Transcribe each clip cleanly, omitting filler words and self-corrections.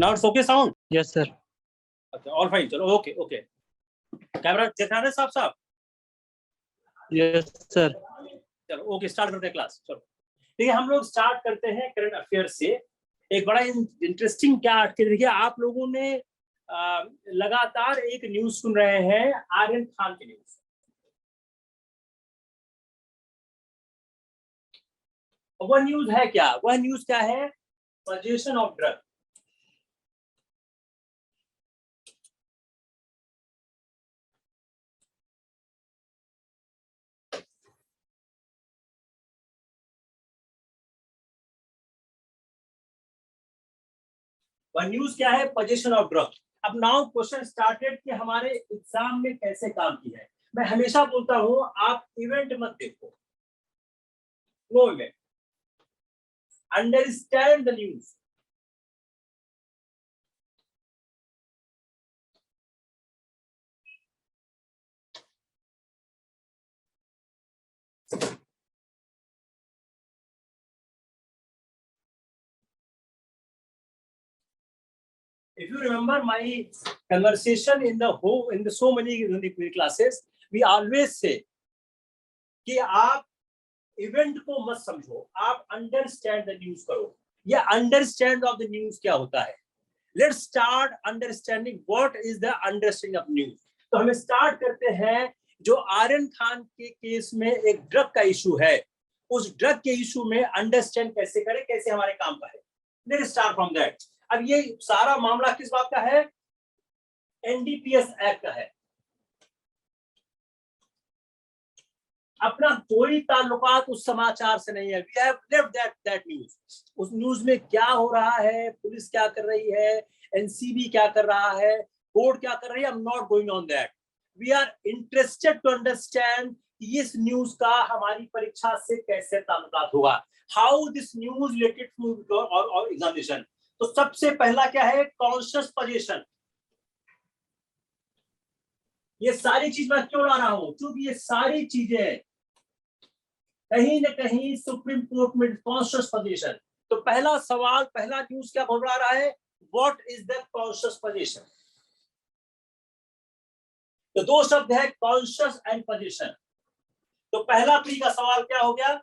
Now it's okay sound? Yes, sir. Okay, all fine. चलो okay, okay. Camera दिखा रहे साफ साफ? Yes, sir. चलो ओके, स्टार्ट करते हैं क्लास। चलो ठीक है, हम लोग स्टार्ट करते हैं करंट अफेयर से। एक बड़ा इंटरेस्टिंग क्या आर्टिकल, देखिए आप लोगों ने लगातार एक न्यूज सुन रहे हैं, आर्यन खान की न्यूज। वह न्यूज है क्या? वह न्यूज क्या है? Position of drug. वह न्यूज क्या है? Position of drug. अब नाउ क्वेश्चन स्टार्टेड कि हमारे एग्जाम में कैसे काम की है। मैं हमेशा बोलता हूं आप इवेंट मत देखो, no event, understand the news. If you remember my conversation in the so many classes, we always say कि आप इवेंट को मत समझो, आप अंडरस्टैंड द न्यूज करो। ये अंडरस्टैंड ऑफ द न्यूज क्या होता है? Let's start understanding what is the understanding of news. तो हमें स्टार्ट करते हैं, जो आर्यन खान के केस में एक ड्रग का इशू है, उस ड्रग के इशू में अंडरस्टैंड कैसे करें, कैसे हमारे काम का है। Let's start from that. अब ये सारा मामला किस बात का है? एनडीपीएस एक्ट का है। अपना कोई ताल्लुकात उस समाचार से नहीं है। We have left that news। उस न्यूज में क्या हो रहा है, पुलिस क्या कर रही है, एनसीबी क्या कर रहा है, कोर्ट क्या कर रही है, I'm not going on that। We are interested to understand इस न्यूज का हमारी परीक्षा से कैसे ताल्लुकात होगा, how this news related to और एग्जामिनेशन। तो सबसे पहला क्या है? Conscious position. ये सारी चीज मैं क्यों ला रहा हूं? क्योंकि ये सारी चीजें कहीं न कहीं सुप्रीम कोर्ट में कॉन्शियस पोजीशन। तो पहला सवाल, पहला न्यूज क्या बोल रहा है? What is the conscious position. तो दो शब्द है, कॉन्शियस एंड पोजीशन। तो पहला प्री का सवाल क्या हो गया?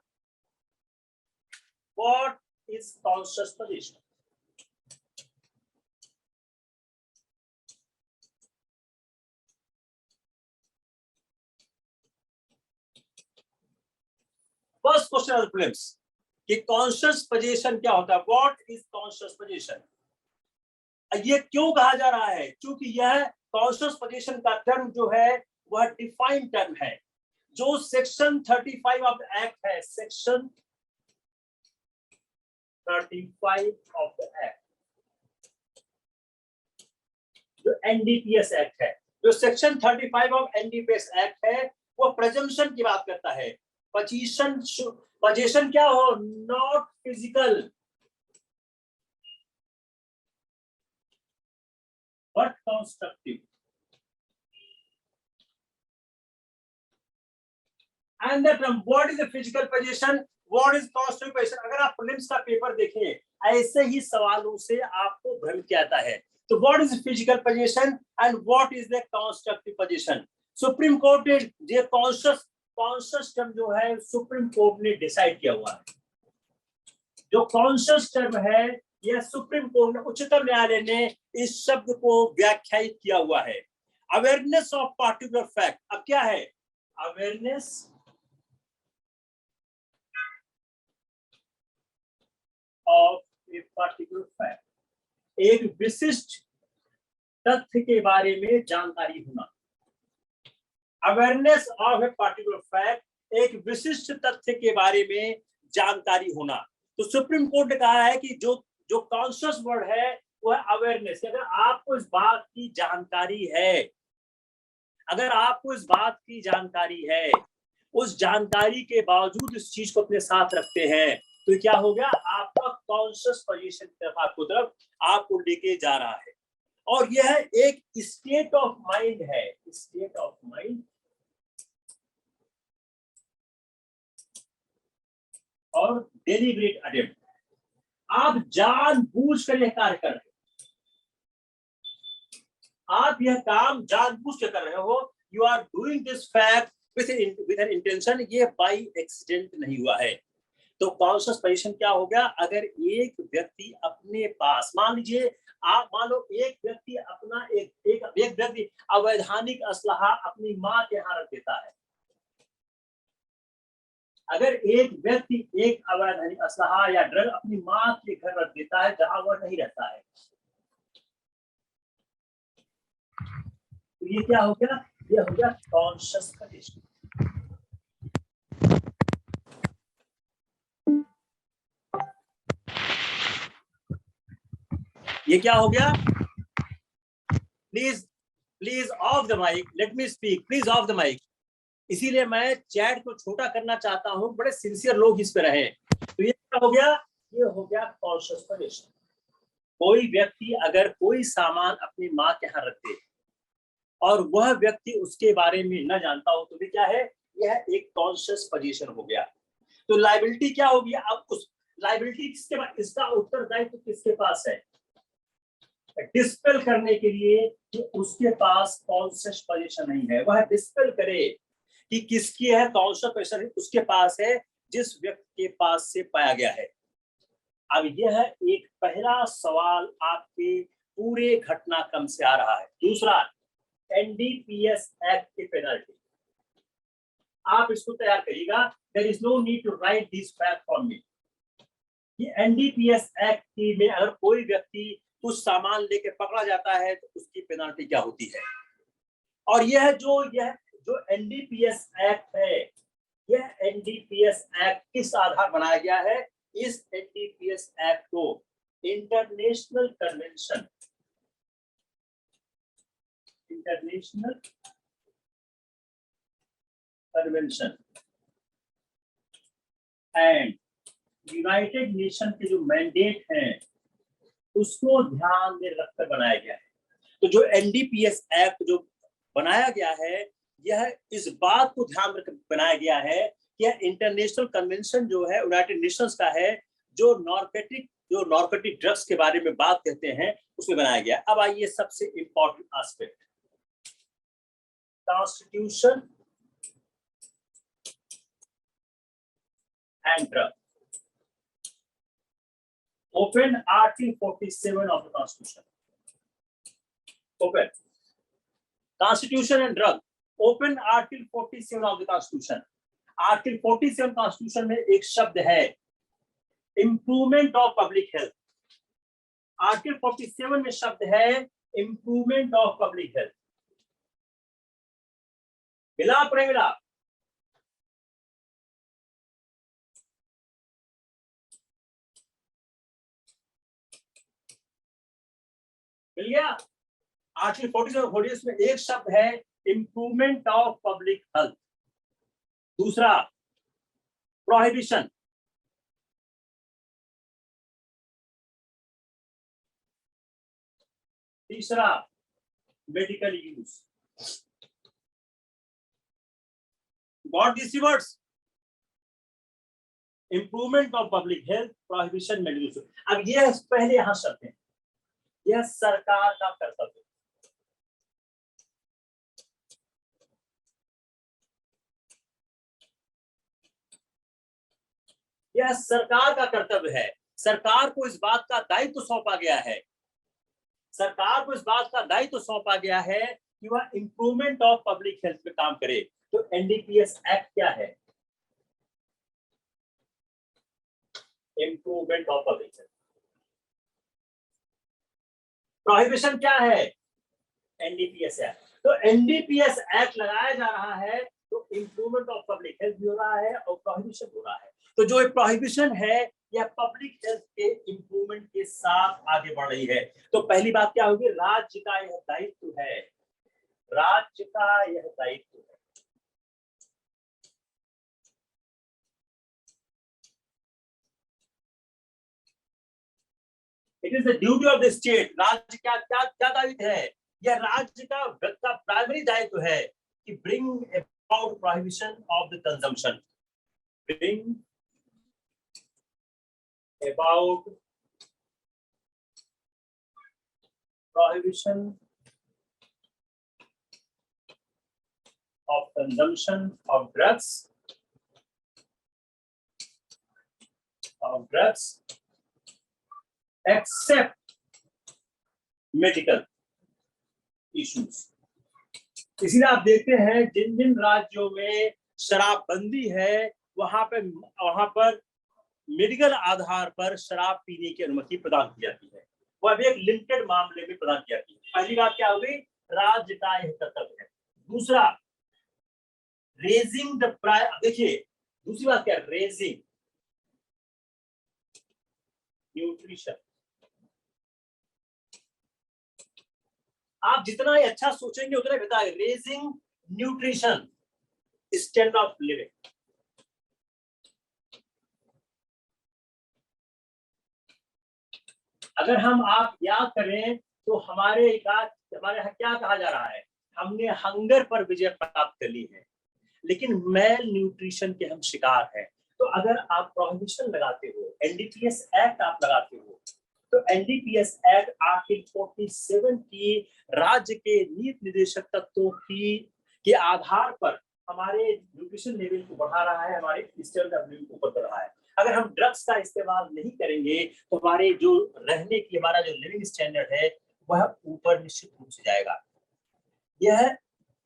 What is conscious position. First question of prelims कि कॉन्शियस पोजीशन क्या होता है? What is conscious position. ये क्यों कहा जा रहा है? क्योंकि यह कॉन्शियस पोजीशन का टर्म जो है वह डिफाइंड टर्म है, जो सेक्शन 35 ऑफ द एक्ट है। सेक्शन 35 ऑफ द एक्ट, जो एनडीपीएस एक्ट है, जो सेक्शन 35 ऑफ एनडीपीएस एक्ट है, वो प्रेजम्पशन की बात करता है। पोजीशन क्या हो? Not physical but constructive. And the term what is the physical position, what is constructive position. अगर आप प्रीलिम्स का पेपर देखें, ऐसे ही सवालों से आपको भ्रम किया जाता है। तो what is physical position and what is the constructive position. Supreme court ने ये कॉन्शियस टर्म जो है सुप्रीम कोर्ट ने डिसाइड किया हुआ है। जो कॉन्शियस टर्म है यह सुप्रीम कोर्ट ने, उच्चतम न्यायालय ने इस शब्द को व्याख्यायित किया हुआ है। Awareness of particular fact. अब क्या है? Awareness of a particular fact, एक विशिष्ट तथ्य के बारे में जानकारी होना। Awareness of a particular fact, एक विशिष्ट तथ्य के बारे में जानकारी होना। तो सुप्रीम कोर्ट ने कहा है कि जो कॉन्शियस वर्ड है वह अवेयरनेस। अगर आपको इस बात की जानकारी है, अगर आपको इस बात की जानकारी है, उस जानकारी के बावजूद इस चीज को अपने साथ रखते हैं, तो क्या हो गया? आपका कॉन्शियस पोजीशन की तरफ आपको लेके जा रहा है। और यह एक स्टेट ऑफ माइंड है, स्टेट ऑफ माइंड और डेलिब्रेट अटेम्प्ट। आप जानबूझकर यह कार्य कर रहे हैं, आप यह काम जानबूझ के कर रहे हो, you are doing this fact with an intention, ये बाय एक्सीडेंट नहीं हुआ है। तो कॉन्शियस पोजीशन क्या हो गया? अगर एक व्यक्ति अपने पास, मान लीजिए आप, मान लो एक व्यक्ति अपना एक व्यक्ति अवैधानिक असलहा अपनी माँ के यहाँ रख देता है। अगर एक व्यक्ति एक अवैधानिक असलहा या ड्रग अपनी माँ के घर रख देता है जहां वह नहीं रहता है, तो ये क्या हो गया? ये हो गया कॉन्शियस पोजीशन। ये क्या हो गया? Please off the mic, let me speak, please off the mic. इसीलिए मैं चैट को छोटा करना चाहता हूं, बड़े सिंसियर लोग इस पे रहे। तो ये क्या हो गया? ये हो गया कॉन्शियस पोजीशन। कोई व्यक्ति अगर कोई सामान अपनी माँ के यहाँ रख दे और वह व्यक्ति उसके बारे में न जानता हो, तो भी क्या है? यह एक कॉन्शियस पोजीशन हो गया। तो लायबिलिटी क्या होगी? अब उस लायबिलिटी किसके पास, इसका उत्तरदायित्व किसके पास है? डिस्पेल करने के लिए कि उसके पास कॉन्शियस पोजीशन नहीं है, वह डिस्पेल करे कि किसकी है कॉन्शियस पोजीशन, उसके पास है जिस व्यक्ति के पास से पाया गया है। अब यह एक पहला सवाल आपके पूरे घटनाक्रम से आ रहा है। दूसरा, एनडीपीएस एक्ट की पेनल्टी। आप इसको तैयार करिएगा, there is no need to write this fact for me. ये एनडीपीएस एक्ट की में अगर कोई व्यक्ति कुछ सामान लेके पकड़ा जाता है तो उसकी पेनल्टी क्या होती है। और यह जो एनडीपीएस एक्ट है, यह एनडीपीएस एक्ट किस आधार बनाया गया है? इस एनडीपीएस एक्ट को international convention and United nation के जो मैंडेट हैं उसको ध्यान में रखकर बनाया गया है। तो जो एनडीपीएस एक्ट जो बनाया गया है, यह इस बात को ध्यान में बनाया गया है कि यह इंटरनेशनल कन्वेंशन जो है यूनाइटेड नेशंस का है, जो नॉर्कोटिक ड्रग्स के बारे में बात कहते हैं, उसमें बनाया गया। अब आइए सबसे important aspect, constitution and drug. Open Article 47 of the Constitution. Open. Constitution and drug. Open Article 47 of the Constitution. Article 47 Constitution में एक शब्द है Improvement of Public Health. Article 47 में शब्द है Improvement of Public Health. मिला पड़े मिला? मिल गया? आर्टिकल 47 में एक शब्द है इंप्रूवमेंट ऑफ पब्लिक हेल्थ। दूसरा, प्रोहिबिशन। तीसरा, medical use. Got this words? Improvement of public health, prohibition, medical use. अब ये पहले यहां शब्द है, यह सरकार का कर्तव्य। यह सरकार का कर्तव्य है। सरकार को इस बात का दायित्व सौंपा गया है, सरकार को इस बात का दायित्व सौंपा गया है कि वह इंप्रूवमेंट ऑफ पब्लिक हेल्थ पे काम करे। तो एनडीपीएस एक्ट क्या है? Improvement of public health. Prohibition क्या है? NDPS act. तो एनडीपीएस एक्ट लगाया जा रहा है तो इंप्रूवमेंट ऑफ पब्लिक हेल्थ भी हो रहा है और प्रोहिबिशन हो रहा है। तो जो प्रोहिबिशन है यह पब्लिक हेल्थ के इंप्रूवमेंट के साथ आगे बढ़ रही है। तो पहली बात क्या होगी? राज्य का यह दायित्व है, राज्य का यह दायित्व है। It is the duty of the state. राज्य क्या क्या क्या दायित्व है? यह राज्य का प्राइमरी दायित्व है कि bring about prohibition of the consumption, bring about prohibition of consumption of drugs except medical issues। इसीलिए आप देखते हैं जिन जिन राज्यों में शराबबंदी है वहां पर मेडिकल आधार पर शराब पीने की अनुमति प्रदान की जाती है, वह भी एक लिमिटेड मामले में प्रदान की जाती है। पहली बात क्या हो गई, राज्य का यह कर्तव्य है। दूसरा, रेजिंग द प्राइस, देखिए दूसरी बात क्या, रेजिंग न्यूट्रिशन। आप जितना ही अच्छा सोचेंगे उतना ही बेहतर है। Raising nutrition standard of living. अगर हम आप याद करें तो हमारे यहाँ क्या कहा जा रहा है, हमने हंगर पर विजय प्राप्त कर ली है, लेकिन मेल न्यूट्रिशन के हम शिकार हैं। तो अगर आप प्रोहिबिशन लगाते हो, एनडीपीएस एक्ट आप लगाते हो, तो एनडीपीएस एक्ट आर्टिकल 47 की राज्य के नीति निर्देशक तत्वों के आधार पर हमारे न्यूट्रिशन लेवल को बढ़ा रहा है, हमारे स्टैंडर्ड ऑफ लिविंग को ऊपर कर रहा है। अगर हम ड्रग्स का इस्तेमाल नहीं करेंगे तो हमारे जो रहने की हमारा जो लिविंग स्टैंडर्ड है वह ऊपर निश्चित रूप से जाएगा। यह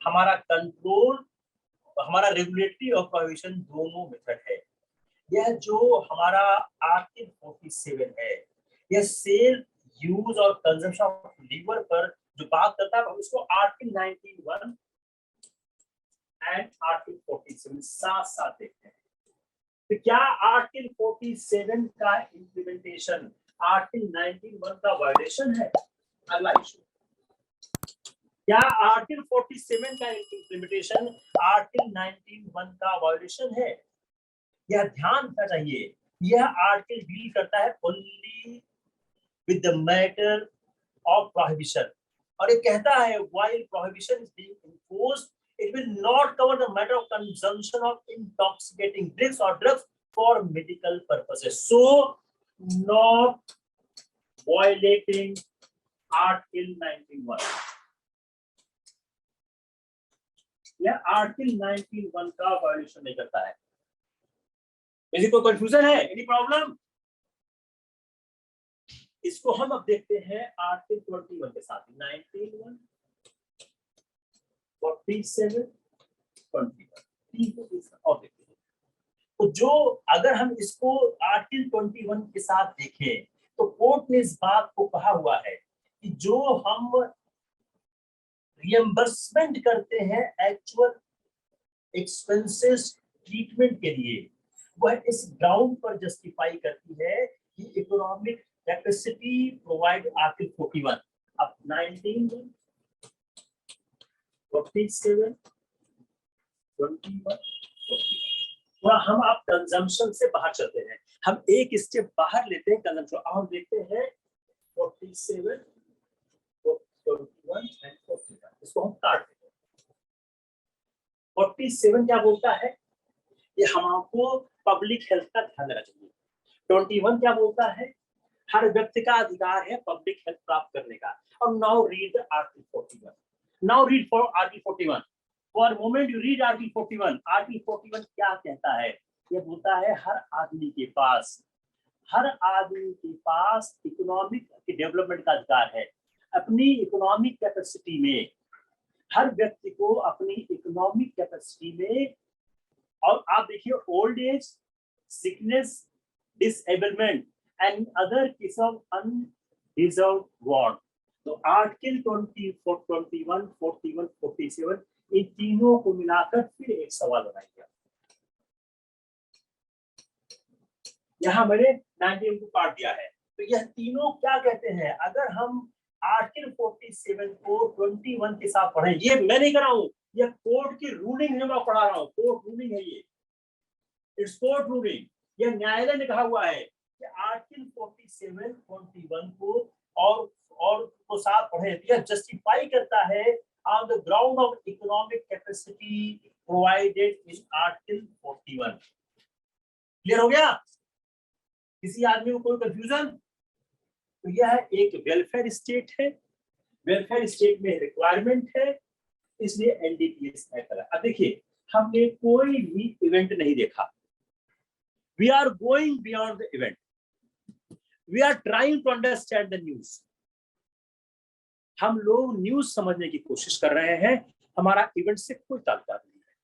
हमारा कंट्रोल, हमारा रेगुलेटरी और प्रोहिबिशन दोनों मेथड है। यह जो हमारा आर्टिकल 47 है, यह सेल, यूज और कंजम्पशन ऑफ लीवर पर जो बात करता है, हम इसको आर्टिकल 19(1) एंड आर्टिकल 47 साथ साथ देखते हैं। तो क्या आर्टिकल 47 का इंप्लीमेंटेशन आर्टिकल 19(1) का वायलेशन है? अगला इशू, क्या आर्टिकल 47 का इंप्लीमेंटेशन आर्टिकल 19(1) का वायलेशन है? यह ध्यान रखना चाहिए, यह आर्टिकल डील करता है only with the matter of prohibition, और ये कहता है while prohibition is being imposed it will not cover the matter of consumption of intoxicating drinks or drugs for medical purposes, so not violating article 19(1). यह article 19(1) का violation नहीं करता है। यदि कोई कंफ्यूजन है, एनी प्रॉब्लम, इसको हम अब देखते हैं आर्टिकल 21 के साथ। 19(1), 47, 21 और देखते हैं। तो जो अगर हम इसको आर्टिकल 21 के साथ देखें तो कोर्ट ने इस बात को कहा हुआ है कि जो हम रिएम्बर्समेंट करते हैं एक्चुअल एक्सपेंसेस ट्रीटमेंट के लिए, वह इस ग्राउंड पर जस्टिफाई करती है कि इकोनॉमिक कैपेसिटी प्रोवाइड आर्टिकल 41। अब 19, 47, 21, थोड़ा हम आप कंजम्पशन से बाहर चलते हैं, हम एक स्टेप बाहर लेते हैं कंजम्पशन। अब हम देखते हैं 47, 21 एंड 41, इसको हम काट देते हैं। 47 क्या बोलता है, ये हमको पब्लिक हेल्थ का ध्यान रखना चाहिए। 21 क्या बोलता है, हर व्यक्ति का अधिकार है पब्लिक हेल्थ प्राप्त करने का। और now read article 41। Now read for Article 41. For a moment you read Article 41. Article 41 क्या कहता है? ये बोलता है हर आदमी के पास इकोनॉमिक डेवलपमेंट का अधिकार है। अपनी इकोनॉमिक कैपेसिटी में हर व्यक्ति को अपनी इकोनॉमिक कैपेसिटी में, और आप देखिए old age, sickness, disablement and other case of undeserved ward, तो आर्टिकल 20, 21, 41, 47 इन तीनों को मिलाकर फिर एक सवाल बनाइए। यहाँ मैंने 19 को काट दिया है, तो यह तीनों क्या कहते हैं? अगर हम आर्टिकल 47 को 21 के साथ पढ़ें, ये मैं नहीं कर रहा हूँ, यह कोर्ट की रूलिंग है, मैं पढ़ा रहा हूँ, कोर्ट रूलिंग है ये, इट्स कोर्ट रूलिंग। यह न्यायालय ने कहा हुआ है कि आर्टिकल 47, 21 को और को साथ पढ़े, यह जस्टिफाई करता है on the ground of economic capacity provided in article 41। Clear हो गया? किसी आदमी को कोई कंफ्यूजन? तो यह एक वेलफेयर स्टेट है, वेलफेयर स्टेट में रिक्वायरमेंट है इसलिए एनडीपीएस एक्ट करा। अब देखिए, हमने कोई भी इवेंट नहीं देखा, we are going beyond the event, we are trying to understand the news. हम लोग न्यूज समझने की कोशिश कर रहे हैं, हमारा इवेंट से कोई ताल्लुक नहीं है।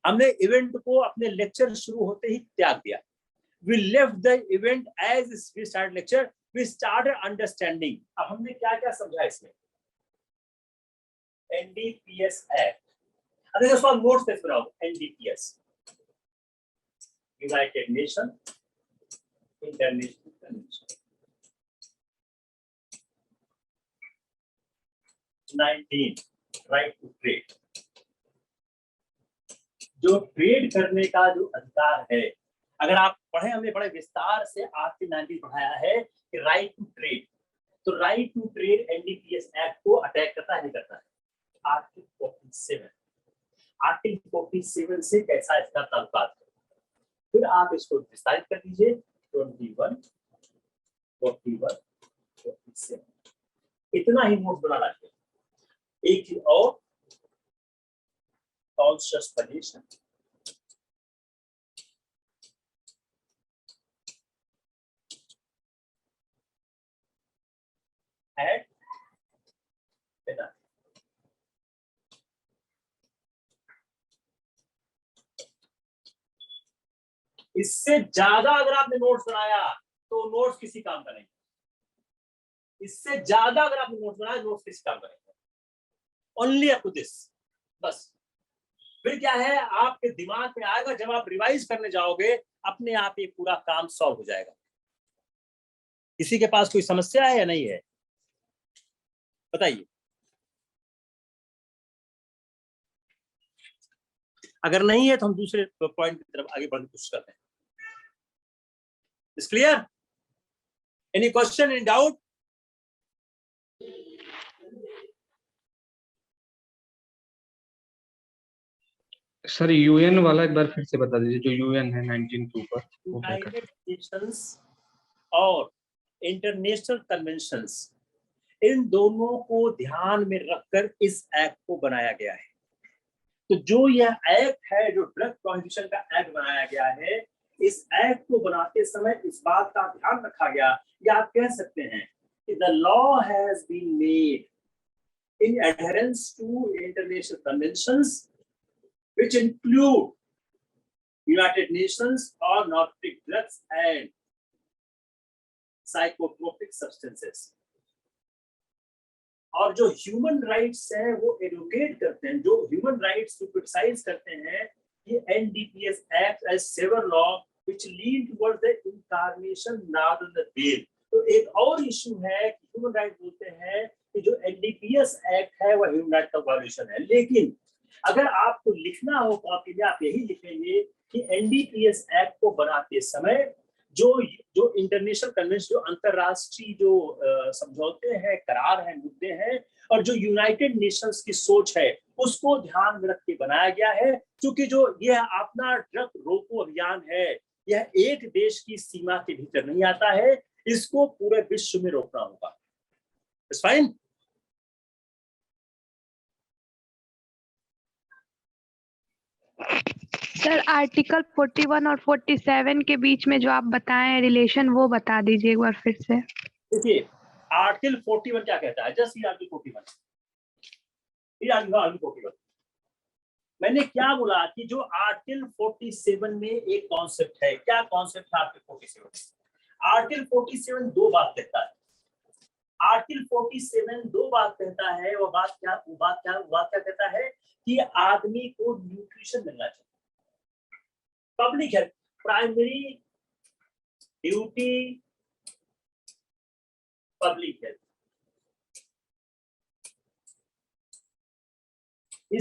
हमने इवेंट को अपने लेक्चर शुरू होते ही त्याग दिया। We left the event as we started lecture, we started understanding। अब हमने क्या क्या समझा इसमें? NDPS Act। अब देखो इसको नोट्स पे बनाओ। NDPS, United Nation International Convention 19, right to trade. जो ट्रेड करने का जो अधिकार है, अगर आप पढ़े, हमने बड़े विस्तार से आर्टिकल 19 पढ़ाया है कि राइट टू ट्रेड। तो right to trade NDPS act को अटैक करता है, नहीं करता है? आर्टिकल 47, आर्टिकल 47 से कैसा इसका ताल्लुकात है, फिर आप इसको विस्तारित कर दीजिए। 21, 41, 47, इतना ही नोट बना रखिए। एक चीज और, कॉन्शियस पोजीशन, एट पेनल्टी। इससे ज्यादा अगर आपने नोट्स बनाया तो नोट्स किसी काम का नहीं। इससे ज्यादा अगर आपने नोट्स बनाया, नोट्स किसी काम का नहीं। ओनली अप टू दिस, बस। फिर क्या है, आपके दिमाग में आएगा, जब आप रिवाइज करने जाओगे अपने आप ये पूरा काम सॉल्व हो जाएगा। किसी के पास कोई समस्या है या नहीं है, बताइए। अगर नहीं है तो हम दूसरे पॉइंट की तरफ आगे बढ़ने की कोशिश करते हैं। Is clear? Any question, any doubt? Sir UN वाला एक बार फिर से बता दीजिए, जो यूएन है 19 के ऊपर। यूनाइटेड नेशंस और इंटरनेशनल कन्वेंशंस, इन दोनों को ध्यान में रखकर इस एक्ट को बनाया गया है। तो जो यह एक्ट है, जो ड्रग प्रोहिबिशन का एक्ट बनाया गया है, इस एक्ट को बनाते समय इस बात का ध्यान रखा गया, या आप कह सकते हैं कि the law has been made in adherence to international conventions which include United Nations or narcotic drugs and psychotropic substances। और जो ह्यूमन राइट्स हैं वो एडवोकेट करते हैं, जो ह्यूमन राइट्स को क्रिटिसाइज करते हैं, ये NDPS act as severe law which lead towards the incarnation rather than the bail। तो एक और इशू है कि ह्यूमन राइट बोलते हैं कि जो एनडीपीएस एक्ट है वह ह्यूमन राइट का वायलेशन है। लेकिन अगर आपको लिखना हो कॉपी में, आप यही लिखेंगे कि एनडीपीएस एक्ट को बनाते समय जो इंटरनेशनल कन्वेंशन, जो अंतरराष्ट्रीय जो समझौते हैं, करार हैं, मुद्दे हैं, और जो यूनाइटेड नेशंस की सोच है, उसको ध्यान में रख के बनाया गया है। क्योंकि जो यह अपना ड्रग रोको अभियान है, यह एक देश की सीमा के भीतर नहीं आता है, इसको पूरे विश्व में रोकना होगा। It's fine. सर आर्टिकल 41 और 47 के बीच में जो आप बताएं रिलेशन, वो बता दीजिए एक बार फिर से। देखिए, आर्टिकल 41 क्या कहता है? जस्ट आर्टिकल 41, ये आर्टिकल 41। मैंने क्या बोला कि जो आर्टिकल 47 में एक कॉन्सेप्ट है। क्या कॉन्सेप्ट है आर्टिकल 47? आर्टिकल 47 दो बात कहता है। आर्टिकल 47 दो बात कहता है। वो बात क्या कहता है कि आदमी को न्यूट्रिशन मिलना चाहिए। Public health, primary duty public health.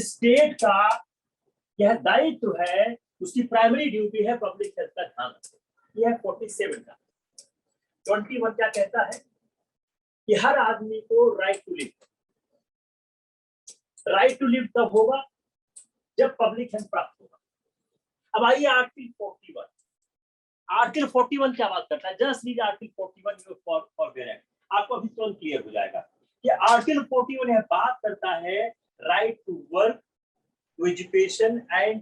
State का यह दायित्व है, उसकी प्राइमरी ड्यूटी है पब्लिक हेल्थ का ध्यान रखना। यह 47 का। 21 क्या कहता है कि हर आदमी को right to live. Right to live तब होगा जब पब्लिक हेल्थ प्राप्त होगा। अब आइए आर्टिकल 41। आर्टिकल 41 क्या बात करता है? Just read article 41 for variant, आपको अभी तुरंत क्लियर हो जाएगा कि आर्टिकल 41 यह बात करता है right to work, to education and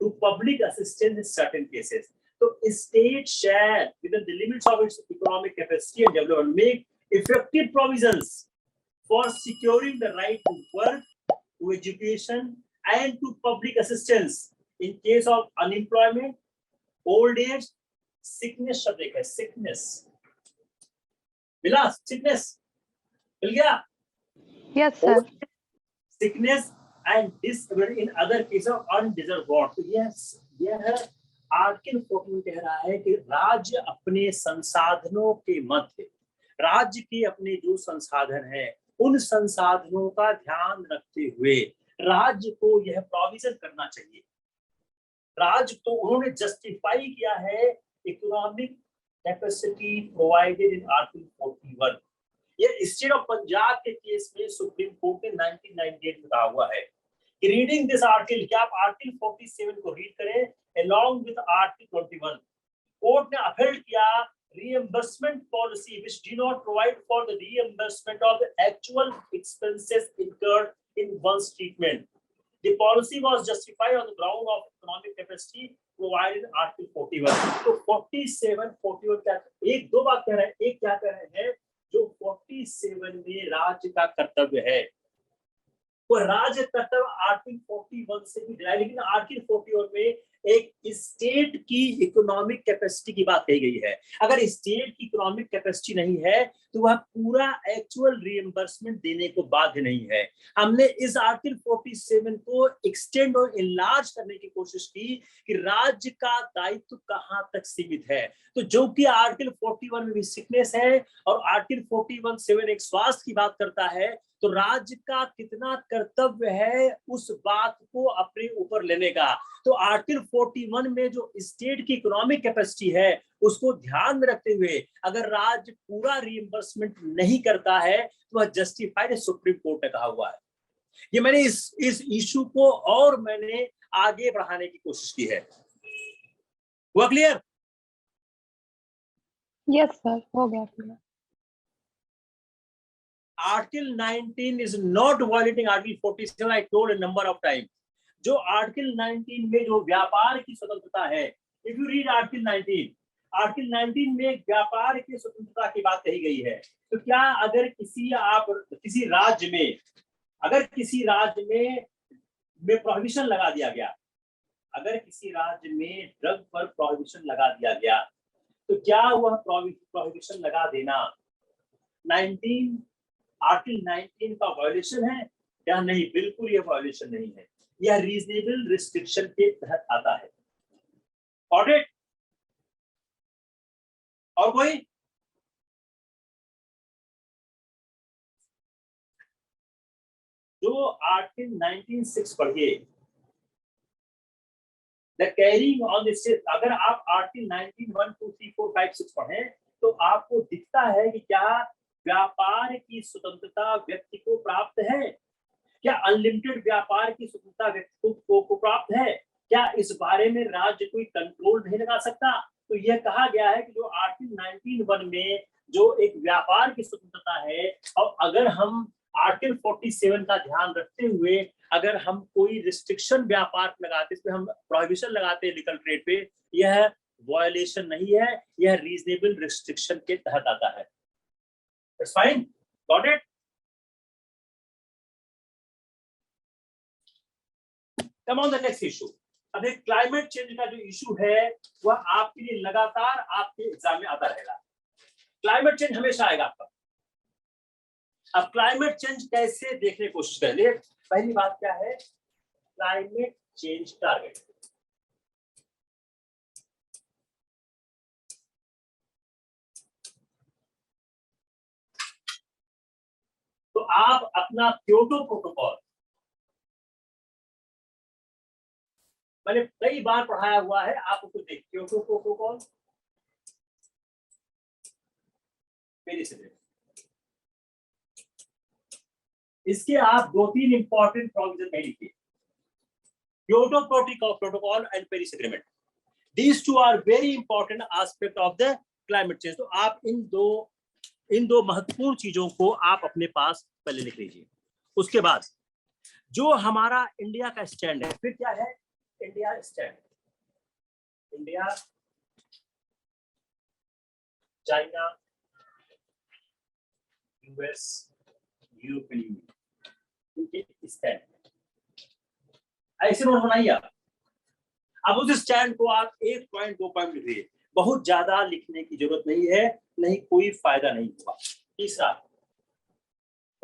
to public assistance in certain cases. So state shall, within the limits of its economic capacity and development, make effective provisions for securing the right to work, to education, and to public assistance in case of unemployment, old age, sickness. शब्द एक है sickness. मिला sickness मिल गया. Yes sir. Sickness and disability in other cases of undeserved want. तो यह article 14 कह रहा है कि राज्य अपने संसाधनों के मध्य, राज्य के अपने जो संसाधन है उन संसाधनों का ध्यान रखते हुए राज्य को यह प्रोविजन करना चाहिए. राज्य तो उन्होंने जस्टिफाई किया है economic capacity provided in article 41. ये स्टेट ऑफ पंजाब के केस में सुप्रीम कोर्ट ने 1998 में कहा हुआ है. रीडिंग दिस आर्टिकल, क्या आप आर्टिकल 47 को रीड करें along with आर्टिकल 21. कोर्ट ने अपहेल्ड किया reimbursement policy which do not provide for the reimbursement of the actual expenses incurred in one's treatment. The policy was justified on the ground of economic capacity provided in Article 41. तो 47, 41 क्या एक दो बात कह रहे हैं. एक क्या कह रहे हैं जो 47 में राज्य का कर्तव्य है वो राज्य कर्तव्य आर्टिकल 41 से भी डिराइव, लेकिन आर्टिकल 41 में एक स्टेट की इकोनॉमिक कैपेसिटी की बात कही गई है. अगर स्टेट की इकोनॉमिक कैपेसिटी नहीं है तो वह पूरा एक्चुअल रिएम्बर्समेंट देने को बाध्य नहीं है. हमने इस आर्टिकल 47 को एक्सटेंड और इनलार्ज करने की कोशिश की कि राज्य का दायित्व कहां तक सीमित है. तो जो कि आर्टिकल 41 में भी सिकनेस है और आर्टिकल 41(7) एक स्वास्थ्य की बात करता है, तो राज्य का कितना कर्तव्य है उस बात को अपने ऊपर लेने का. तो आर्टिकल 41 में जो स्टेट की इकोनॉमिक कैपेसिटी है उसको ध्यान में रखते हुए अगर राज्य पूरा रिइंबर्समेंट नहीं करता है तो वह जस्टिफाइड सुप्रीम कोर्ट ने कहा हुआ है. ये मैंने इस इशू को और मैंने आगे बढ़ाने की कोशिश की है. हुआ क्लियर? यस सर, हो गया clear. Article 19 is not violating Article 47. I told a number of times. जो Article 19 में जो व्यापार की स्वतंत्रता है, if you read Article 19, Article 19 में व्यापार की स्वतंत्रता की बात कही गई है. तो क्या अगर किसी राज्य में अगर किसी राज्य में प्रोहिबिशन लगा दिया गया, अगर किसी राज्य में ड्रग पर प्रोहिबिशन लगा दिया गया, तो क्या वह प्रोहिबिशन लगा देना आर्टिकल 19 का वायलेशन है या नहीं? बिल्कुल यह वायलेशन नहीं है. यह रीजनेबल रिस्ट्रिक्शन के तहत आता है. ऑडिट और कोई? जो आर्टिकल 19(6) पढ़िए, द कैरिंग ऑन दिस. अगर आप आर्टिकल 19 1 2 3 4 5 6 पढ़ें तो आपको दिखता है कि क्या व्यापार की स्वतंत्रता व्यक्ति को प्राप्त है? क्या अनलिमिटेड व्यापार की स्वतंत्रता व्यक्ति को प्राप्त है? क्या इस बारे में राज्य कोई कंट्रोल नहीं लगा सकता? तो यह कहा गया है कि जो आर्टिकल 19(1) में जो एक व्यापार की स्वतंत्रता है, और अगर हम आर्टिकल 47 का ध्यान रखते हुए अगर हम कोई रिस्ट्रिक्शन व्यापार लगाते, इसमें हम प्रोहिबिशन लगाते हैं लीगल ट्रेड पे, यह वायलेशन नहीं है, यह रीजनेबल रिस्ट्रिक्शन के तहत आता है. That's fine. Got it? Come on the next issue. अब एक क्लाइमेट चेंज का जो इशू है वह आपके लिए लगातार आपके एग्जाम में आता रहेगा. क्लाइमेट चेंज हमेशा आएगा आपका. अब क्लाइमेट चेंज कैसे देखने की कोशिश करें? पहली बात क्या है? Climate change target. तो आप अपना क्योटो प्रोटोकॉल, मैंने कई बार पढ़ाया हुआ है, आप उसको देख. क्योटो प्रोटोकॉल पेरिस एग्रीमेंट, इसके आप 2-3 इंपॉर्टेंट प्रोविजन में लिखिए. Kyoto protocol and Paris agreement, these two are very important aspect of the climate change. तो आप इन दो महत्वपूर्ण चीजों को आप अपने पास पहले लिख लीजिए. उसके बाद जो हमारा इंडिया का स्टैंड है, फिर क्या है India stand, India, China, US, European union, इनके स्टैंड ऐसे नोट बनाइए आप। अब उस स्टैंड को आप 1 पॉइंट 2 पॉइंट लिखिए, बहुत ज्यादा लिखने की जरूरत नहीं है, नहीं कोई फायदा नहीं होगा। तीसरा,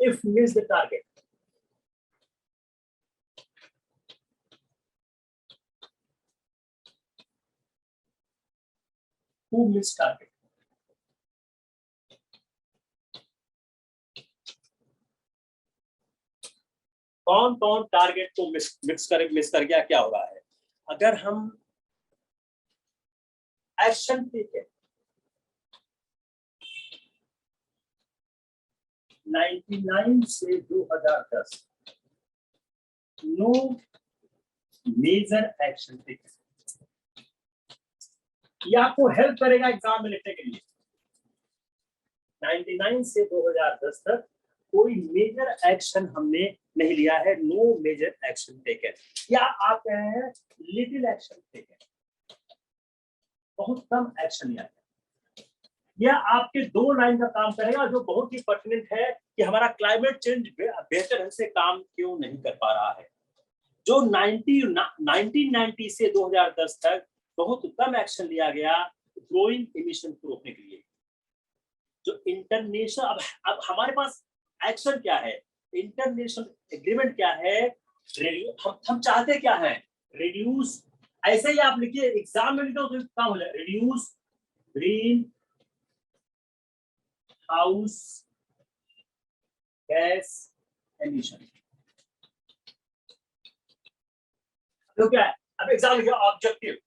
if miss the target, who miss target, कौन कौन टारगेट को मिस कर गया, क्या हो रहा है। अगर हम एक्शन ठीक है 99 से 2010 नो मेजर एक्शन टेक, ये आपको हेल्प करेगा एग्जाम में लिखने के लिए। 99 से 2010 तक कोई मेजर एक्शन हमने नहीं लिया है, नो मेजर एक्शन टेकन, या आप कह रहे हैं लिटिल एक्शन टेकन, बहुत कम एक्शन लिया है। यह आपके 2 लाइन का काम करेगा जो बहुत ही पर्टिनेंट है कि हमारा क्लाइमेट चेंज बेहतर ढंग से काम क्यों नहीं कर पा रहा है। जो 1990 से 2010 तक बहुत कम एक्शन लिया गया ग्रोइंग एमिशन को रोकने के लिए। जो इंटरनेशनल, अब हमारे पास एक्शन क्या है, इंटरनेशनल एग्रीमेंट क्या है, हम चाहते क्या है, रिड्यूस, ऐसे ही आप लिखिए एग्जाम में लिखो तो काम हो जाए, reduce green house gas emission. तो क्या है, अब एग्जाम लिखिए objective,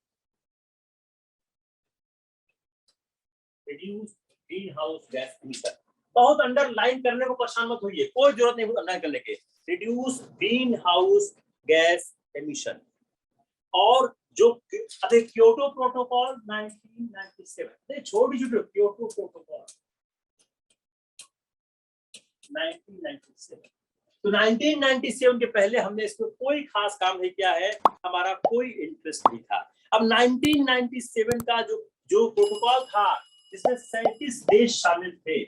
reduce green house gas emission. बहुत अंडरलाइन करने को परेशान मत होइए, कोई जरूरत नहीं अंडरलाइन करने के, reduce green house gas emission. और जो अरे क्योटो प्रोटोकॉल 1997, छोड़ दीजिए, क्योटो प्रोटोकॉल 1997, तो 1997 के पहले हमने इसमें कोई खास काम नहीं किया है, हमारा कोई इंटरेस्ट नहीं था। अब 1997 का जो प्रोटोकॉल था जिसमें 37 देश शामिल थे,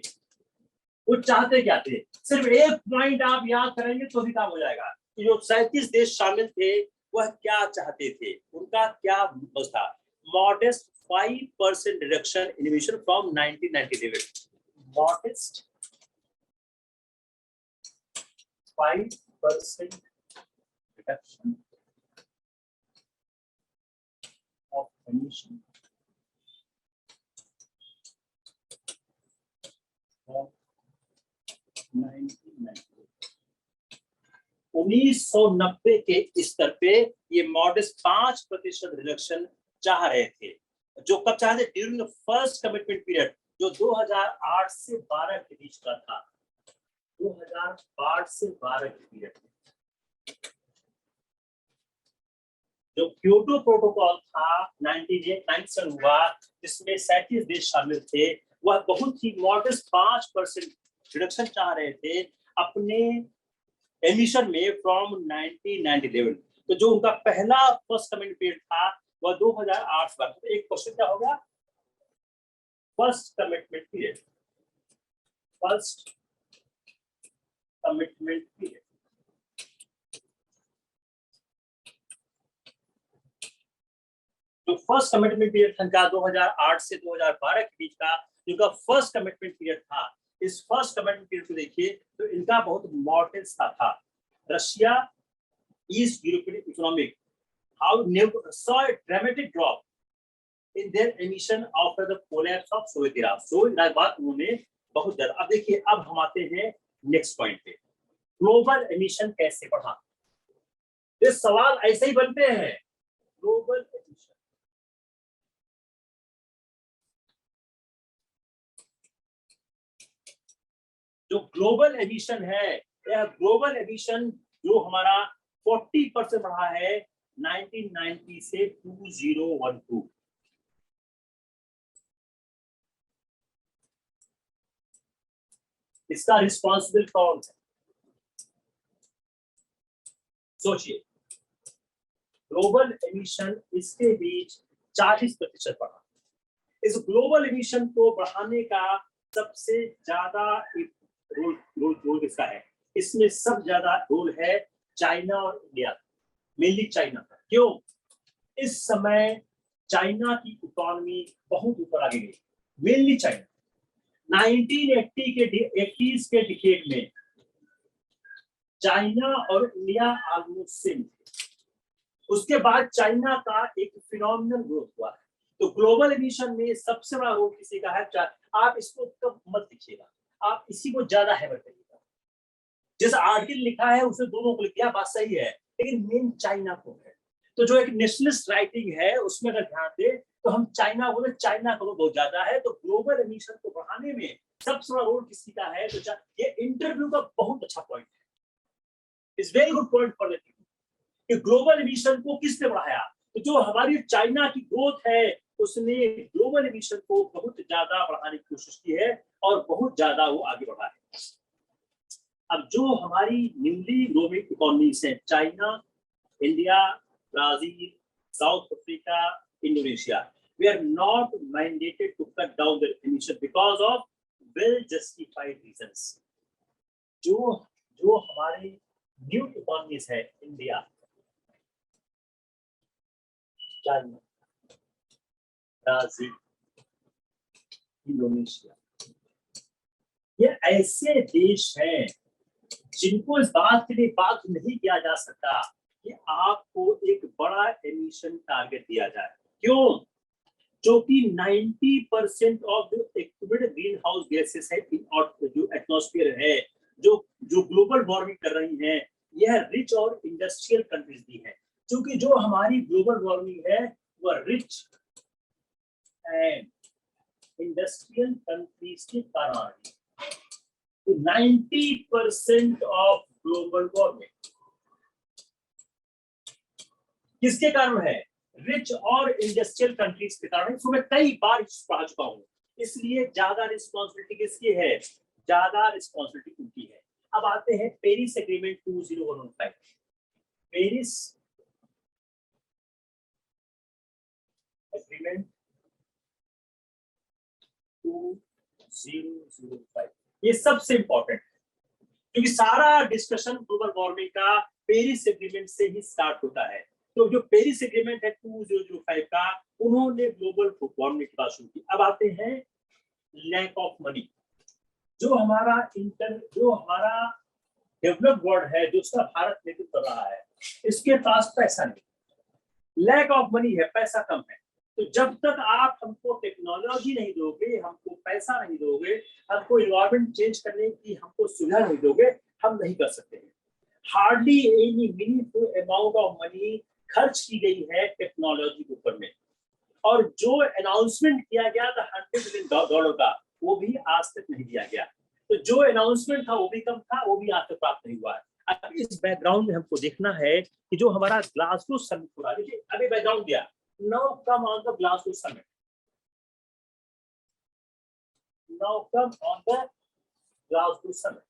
वो चाहते क्या थे, सिर्फ एक पॉइंट आप याद करेंगे तो भी काम हो जाएगा। तो जो 37 देश शामिल थे वह क्या चाहते थे, उनका क्या मकसद था, modest 5% reduction in emission from 1997, modest 5% reduction of emission from 1990। 1990 के स्तर पे ये मॉडेस्ट 5% रिडक्शन चाह रहे थे, जो कब चाहते, during the first commitment period, जो 2008 से 12 के बीच का था, 2008 से 12 के पीरियड में जो क्योटो प्रोटोकॉल था 1997 हुआ, जिसमें 37 देश शामिल थे, वह बहुत ही मॉडेस्ट 5% रिडक्शन चाह रहे थे अपने एमिशन में फ्रॉम 1997। तो जो उनका पहला फर्स्ट कमिटमेंट पीरियड था वह 2008 का। तो एक क्वेश्चन क्या होगा, first commitment period, first commitment period, जो फर्स्ट कमिटमेंट पीरियड था 2008 से 2012 के बीच का, जिनका फर्स्ट कमिटमेंट पीरियड था, इस फर्स्ट कमिटमेंट पीरियड को देखिए तो इनका बहुत मॉडरेट था। Russia, east European economic, how saw a dramatic drop in their emission after the collapse of Soviet era। Soviet बाद उन्होंने बहुत ज्यादा। अब देखिए, अब हम आते हैं नेक्स्ट पॉइंट पे, ग्लोबल एमिशन कैसे बढ़ा। ये सवाल ऐसे ही बनते हैं, ग्लोबल एमिशन, जो ग्लोबल एमिशन है, यह ग्लोबल एमिशन जो हमारा 40% बढ़ा है 1990 से 2012। इसका रिस्पॉन्सिबल कौन है, सोचिए, ग्लोबल एमिशन इसके बीच 40% बढ़ा। इस ग्लोबल एमिशन को बढ़ाने का सबसे ज्यादा रोल किसका है? इसमें सब ज्यादा रोल है चाइना और इंडिया, मेनली चाइना का। क्यों? इस समय चाइना की इकोनॉमी बहुत ऊपर आ गई, मेनली चाइना। 1980 के डिकेड में चाइना और इंडिया ऑलमोस्ट सेम थे। उसके बाद चाइना का एक फिनोमिनल ग्रोथ हुआ है। तो ग्लोबल एमिशन में सबसे बड़ा रोल किसी का है? आप इसको कब मत लिखिएगा, आप इसी को ज्यादा हैमर करिएगा। जैसा आर्टिकल लिखा है उसे दोनों को लिखिए, बात सही है, लेकिन मेन चाइना को है। तो जो एक नेशनलिस्ट राइटिंग है उसमें अगर ध्यान दे तो हम चाइना बोले, चाइना का बहुत ज्यादा है। तो ग्लोबल एमिशन को बढ़ाने में सबसे बड़ा रोल किसी का है? तो ये इंटरव्यू का बहुत अच्छा पॉइंट है, it's very good point for the कि ग्लोबल एमिशन को किसने बढ़ाया? तो जो हमारी चाइना की ग्रोथ है उसने ग्लोबल एमिशन को बहुत ज्यादा बढ़ाने की कोशिश की है और बहुत ज्यादा वो आगे बढ़ा है। अब जो हमारी न्यूली ग्रोइंग इकोनॉमीज है, China, India, Brazil, south Africa, Indonesia, we are not mandated to cut down their emission because of well justified reasons. जो हमारे न्यू इकोनॉमीज है, इंडिया, चाइना, ब्राजील, इंडोनेशिया, ये ऐसे देश हैं जिनको इस बात के लिए बाध्य नहीं किया जा सकता कि आपको एक बड़ा एमिशन टारगेट दिया जाए। क्यों? जो कि 90% ऑफ जो एक्टिवेटेड ग्रीन हाउस गैसेस है जो एटमॉस्फेयर है, जो ग्लोबल वार्मिंग कर रही हैं, यह रिच और इंडस्ट्रियल कंट्रीज दी है। क्योंकि जो हमारी ग्लोबल वार्मिंग है वह रिच एंड इंडस्ट्रियल कंट्रीज के कारण आ रही है। तो 90% ऑफ ग्लोबल वार्मिंग किसके कारण है? रिच और इंडस्ट्रियल कंट्रीज के कारण। इसको मैं कई बार पढ़ा चुका हूं, इसलिए ज्यादा रिस्पॉन्सिबिलिटी किसकी है? ज्यादा रिस्पॉन्सिबिलिटी उनकी है। अब आते हैं पेरिस एग्रीमेंट 2015। पेरिस एग्रीमेंट 2005, ये सबसे इंपॉर्टेंट है क्योंकि सारा डिस्कशन ग्लोबल वार्मिंग का पेरिस एग्रीमेंट से ही स्टार्ट होता है। तो जो पेरिस एग्रीमेंट है 2005 का, उन्होंने ग्लोबल वार्मिंग की बात शुरू की। अब आते हैं लैक ऑफ मनी। जो हमारा डेवलप्ड वर्ल्ड है, जो उसका भारत नेतृत्व कर रहा है, इसके पास पैसा नहीं, लैक ऑफ मनी है, पैसा कम है। तो जब तक आप हमको टेक्नोलॉजी नहीं दोगे, हमको पैसा नहीं दोगे, हमको एनवायरमेंट चेंज करने की हमको सुविधा नहीं दोगे, हम नहीं कर सकते हैं। Hardly any meaningful amount of money खर्च की गई है टेक्नोलॉजी के ऊपर में। और जो अनाउंसमेंट किया गया था $100 बिलियन का, वो भी आज तक नहीं दिया गया। तो जो अनाउंसमेंट था वो भी कम था, वो भी आज तक प्राप्त नहीं हुआ है। अब इस बैकग्राउंड में हमको देखना है कि जो हमारा ग्लासगो समिट हो रहा है, देखिए अभी बैकग्राउंड दिया, now come on the Glasgow summit, now come on the Glasgow summit.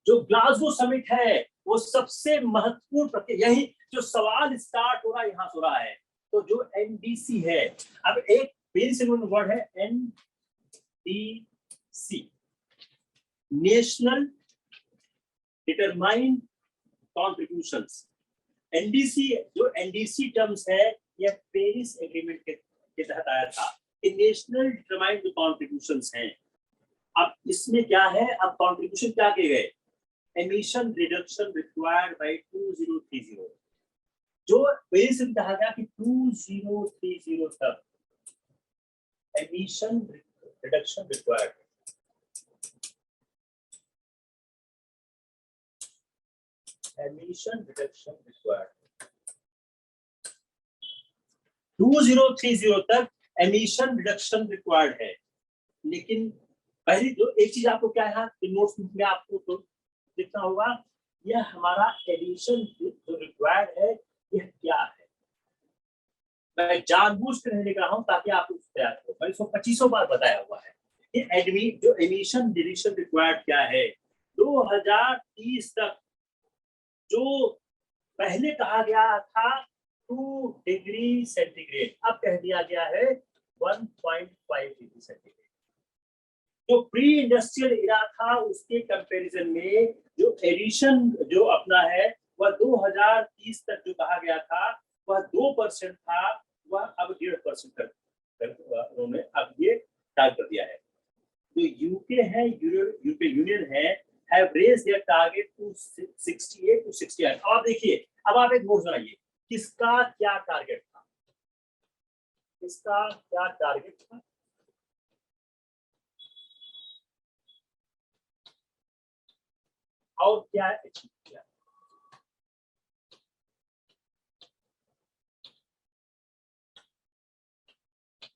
जो ग्लासगो समिट है वो सबसे महत्वपूर्ण, यही जो सवाल स्टार्ट हो रहा है यहां से हो रहा है। तो जो एनडीसी है, अब एक पेरिस एग्रीमेंट वर्ड है NDC, national determined contributions. NDC, जो एनडीसी टर्म्स है, यह पेरिस एग्रीमेंट के तहत आया था कि नेशनल डिटरमाइंड कॉन्ट्रीब्यूशंस हैं। अब इसमें क्या है? अब कॉन्ट्रीब्यूशन क्या किए गए? Emission reduction required by 2030। जो पेरिस में कहा गया कि 2030 तक emission reduction required, emission reduction required 2030 तक एमिशन रिडक्शन रिक्वायर्ड है। लेकिन पहली जो एक चीज आपको क्या है नोट्स में आपको तो लिखना होगा, यह हमारा एडिशन जो रिक्वायर्ड है यह क्या है। मैं जानबूझ कर लिख रहा हूं ताकि आप उसको तैयार करो। मैंने 2500 बार बताया हुआ है कि जो एमिशन डिडक्शन रिक्वायर्ड क्या है। 2030 तक जो पहले कहा गया था 2 डिग्री सेंटीग्रेड, अब कह दिया गया है 1.5 डिग्री सेंटीग्रेड। जो प्री इंडस्ट्रियल इरा था उसके कंपैरिजन में जो एडिशन जो अपना है वह 2030 तक जो कहा गया था वह 2% था, वह अब 1.5% कर उन्होंने अब ये टारगेट कर दिया है। जो यूके है, यूरोपियन यूनियन है, have raised their target to 68 to 69। अब देखिए, अब आप एक नोट बनाइए, किसका क्या टारगेट था, किसका क्या टारगेट था। और क्या अचीव किया।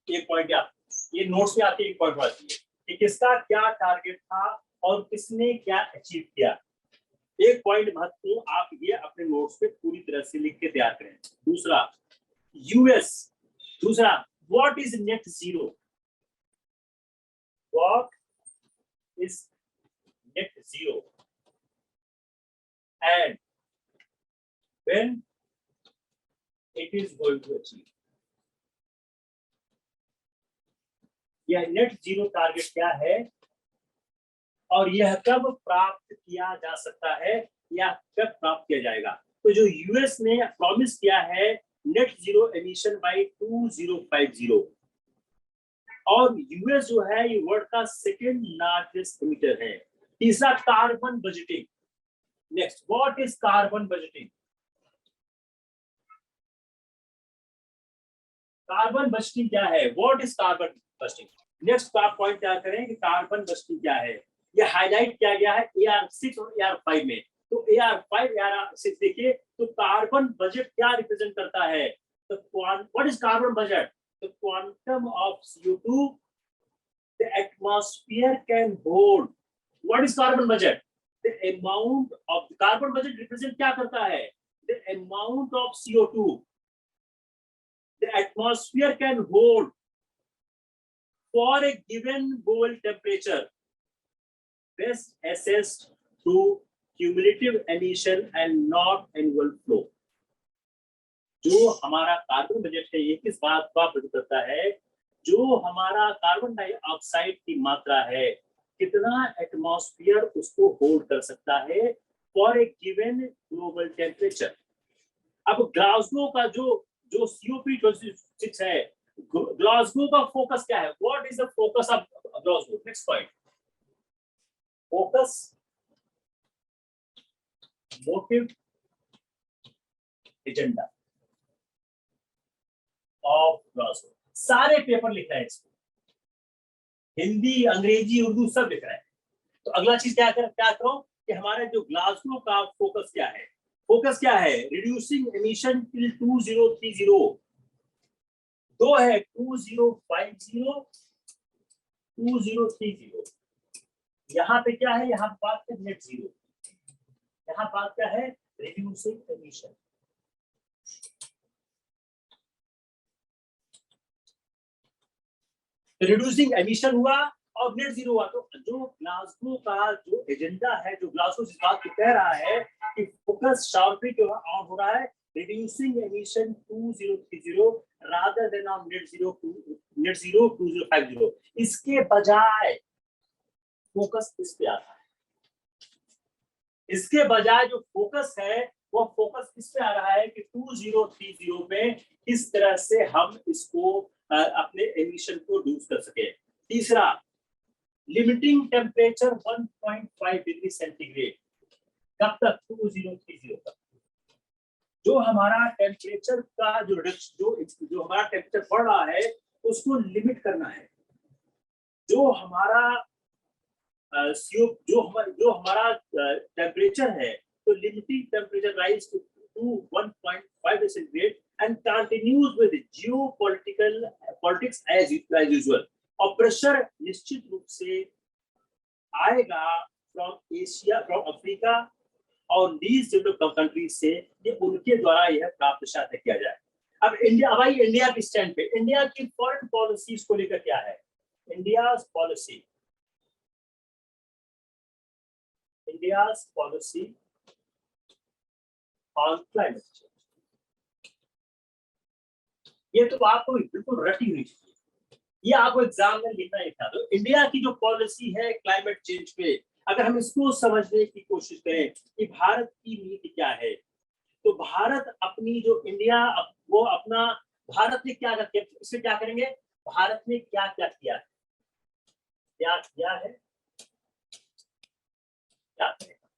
एक पॉइंट आप ये नोट्स में आपके एक पॉइंट आती है कि किसका क्या टारगेट था और किसने क्या अचीव किया। एक पॉइंट महत्वपूर्ण, आप ये अपने नोट्स पे पूरी तरह से लिख के तैयार करें। दूसरा यूएस, दूसरा what is net zero, what is net zero and when it is going to achieve। यह नेट जीरो टारगेट क्या है और यह कब प्राप्त किया जा सकता है या कब प्राप्त किया जाएगा। तो जो यूएस ने प्रॉमिस किया है नेट जीरो एमिशन बाय 2050, और यूएस जो है ये वर्ल्ड का सेकेंड लार्जेस्ट एमिटर है। तीसरा carbon budgeting. Next, what is carbon budgeting. Carbon budgeting क्या है, what is carbon budgeting. Next आप पॉइंट क्या करें कि कार्बन बजटिंग क्या है। ये हाईलाइट किया गया है AR6 और AR5 में। तो AR5 AR6 देखिए, तो कार्बन बजट क्या रिप्रेजेंट करता है। तो what is carbon budget, the quantum of CO2 the atmosphere can hold. What is carbon budget, the amount of carbon budget represent क्या करता है, the amount of CO2 the atmosphere can hold for a given global temperature, best assessed through cumulative emission and not annual flow। जो हमारा carbon budget है ये किस बात का प्रकट करता है, जो हमारा कार्बन डाइऑक्साइड की मात्रा है कितना एटमॉस्फेयर उसको होल्ड कर सकता है for a given global temperature. अब ग्लासगो का जो COP26 है, ग्लासगो का फोकस क्या है, what is the focus of Glasgow. Next point, focus, motive, agenda of Glasgow. सारे पेपर लिख रहे हैं इसको, हिंदी अंग्रेजी उर्दू सब लिख रहे हैं। तो अगला चीज क्या करो कि हमारे जो ग्लासगो का फोकस क्या है, फोकस क्या है, रिड्यूसिंग एमिशन टिल 2030। दो है 2050 2030। यहाँ पे क्या है, यहाँ बात है नेट जीरो, यहाँ बात क्या है, रिड्यूसिंग एमिशन। रिड्यूसिंग एमिशन हुआ और नेट जीरो हुआ। तो जो ग्लासगो का जो एजेंडा है, जो ग्लासगो इस बात को कह रहा है कि फोकस शार्पली जो है ऑन हो रहा है reducing emission 2030 rather than on net zero 2050। इसके बजाय फोकस इस पे आता है, इसके बजाय जो फोकस है वो फोकस इस पे आ रहा है कि 2030 में किस तरह से हम इसको अपने एमिशन को रिड्यूस कर सके। तीसरा, लिमिटिंग टेम्परेचर 1.5 डिग्री सेंटीग्रेड। कब तक, 2030 तक। जो हमारा टेम्परेचर का जो हमारा टेम्परेचर बढ़ रहा है उसको लिमिट करना है। जो हमारा जो हमारा टेम्परेचर है, तो limiting temperature rise to 1.5 centigrade and continues with politics as usual. और प्रेशर निश्चित रूप से आएगा फ्रॉम एशिया, फ्रॉम अफ्रीका और लीस्ट डेवलप्ड कंट्रीज से, ये उनके द्वारा यह प्राप्त शायद किया जाए। अब इंडिया की स्टैंड पे, इंडिया की फॉरेन पॉलिसीज को लेकर क्या है, India policy. India's policy on climate change. ये तो आपको बिल्कुल रटी हुई चीज है, ये आपको एग्जाम में लिखना ही था। तो इंडिया की जो पॉलिसी है क्लाइमेट चेंज पे, अगर हम इसको समझने की कोशिश करें कि भारत की नीति क्या है, तो भारत अपनी जो इंडिया वो अपना भारत ने क्या किया, इसमें क्या करेंगे, भारत ने क्या क्या किया है, क्या किया है, क्या करेगा,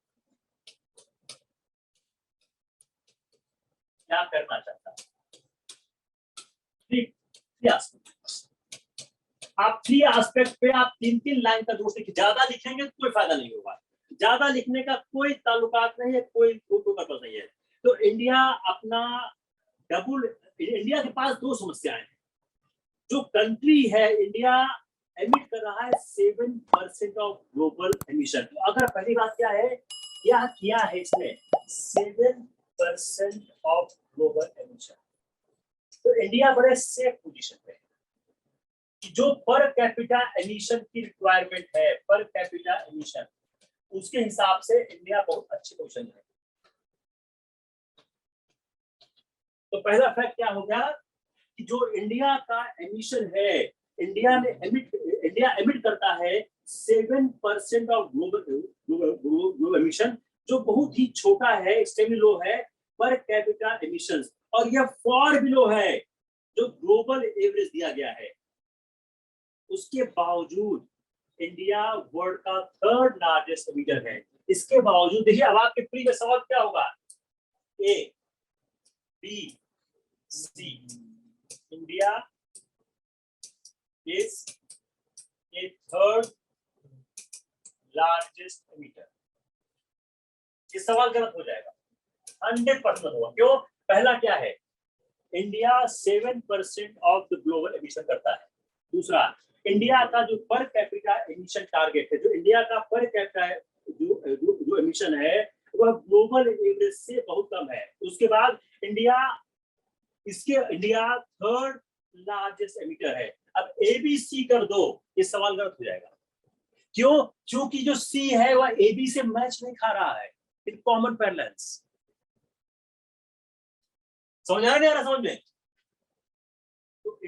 क्या करना चाहता है। आप 3 एस्पेक्ट पे आप 3-3 लाइन का दोस्त लिखिए, ज्यादा लिखेंगे तो कोई फायदा नहीं होगा, ज्यादा लिखने का कोई ताल्लुकात नहीं है, कोई पर्पस नहीं है। तो इंडिया अपना इंडिया के पास 2 समस्याएं हैं। जो कंट्री है इंडिया एमिट कर रहा है 7% ऑफ ग्लोबल एमिशन। तो अगर पहली बात क्या है, क्या किया है इसने, 7% ऑफ ग्लोबल एमिशन। तो इंडिया बड़े सेफ पोजीशन पे है कि जो पर कैपिटा एमिशन की रिक्वायरमेंट है, पर कैपिटा एमिशन, उसके हिसाब से इंडिया बहुत अच्छी पोजीशन है। तो पहला फैक्ट क्या हो गया कि जो इंडिया का एमिशन है, इंडिया एमिट करता है 7% ऑफ ग्लोबल एमिशन, जो बहुत ही छोटा है, एक्सट्रीमली लो है पर कैपिटा एमिशंस, और यह फॉर बिलो है जो ग्लोबल एवरेज दिया गया है। उसके बावजूद इंडिया वर्ल्ड का 3rd लार्जेस्ट एमिटर है। इसके बावजूद देखिए, अब आपके प्री में सवाल क्या होगा, A B C, India is a 3rd largest emitter. ये सवाल गलत हो जाएगा, 100% होगा। क्यों? पहला क्या है, India 7% of the global emission करता है। दूसरा, इंडिया का जो पर कैपिटा एमिशन टारगेट है, जो इंडिया का पर कैपिटा जो एमिशन है वह ग्लोबल एवरेज से बहुत कम है। उसके बाद इंडिया 3rd लार्जेस्ट एमिटर है। अब ABC कर दो, ये सवाल गलत हो जाएगा। क्यों? क्योंकि जो C है वह AB से मैच नहीं खा रहा है इन कॉमन पैरेलल्स। समझ आ रहा है समझ में? तो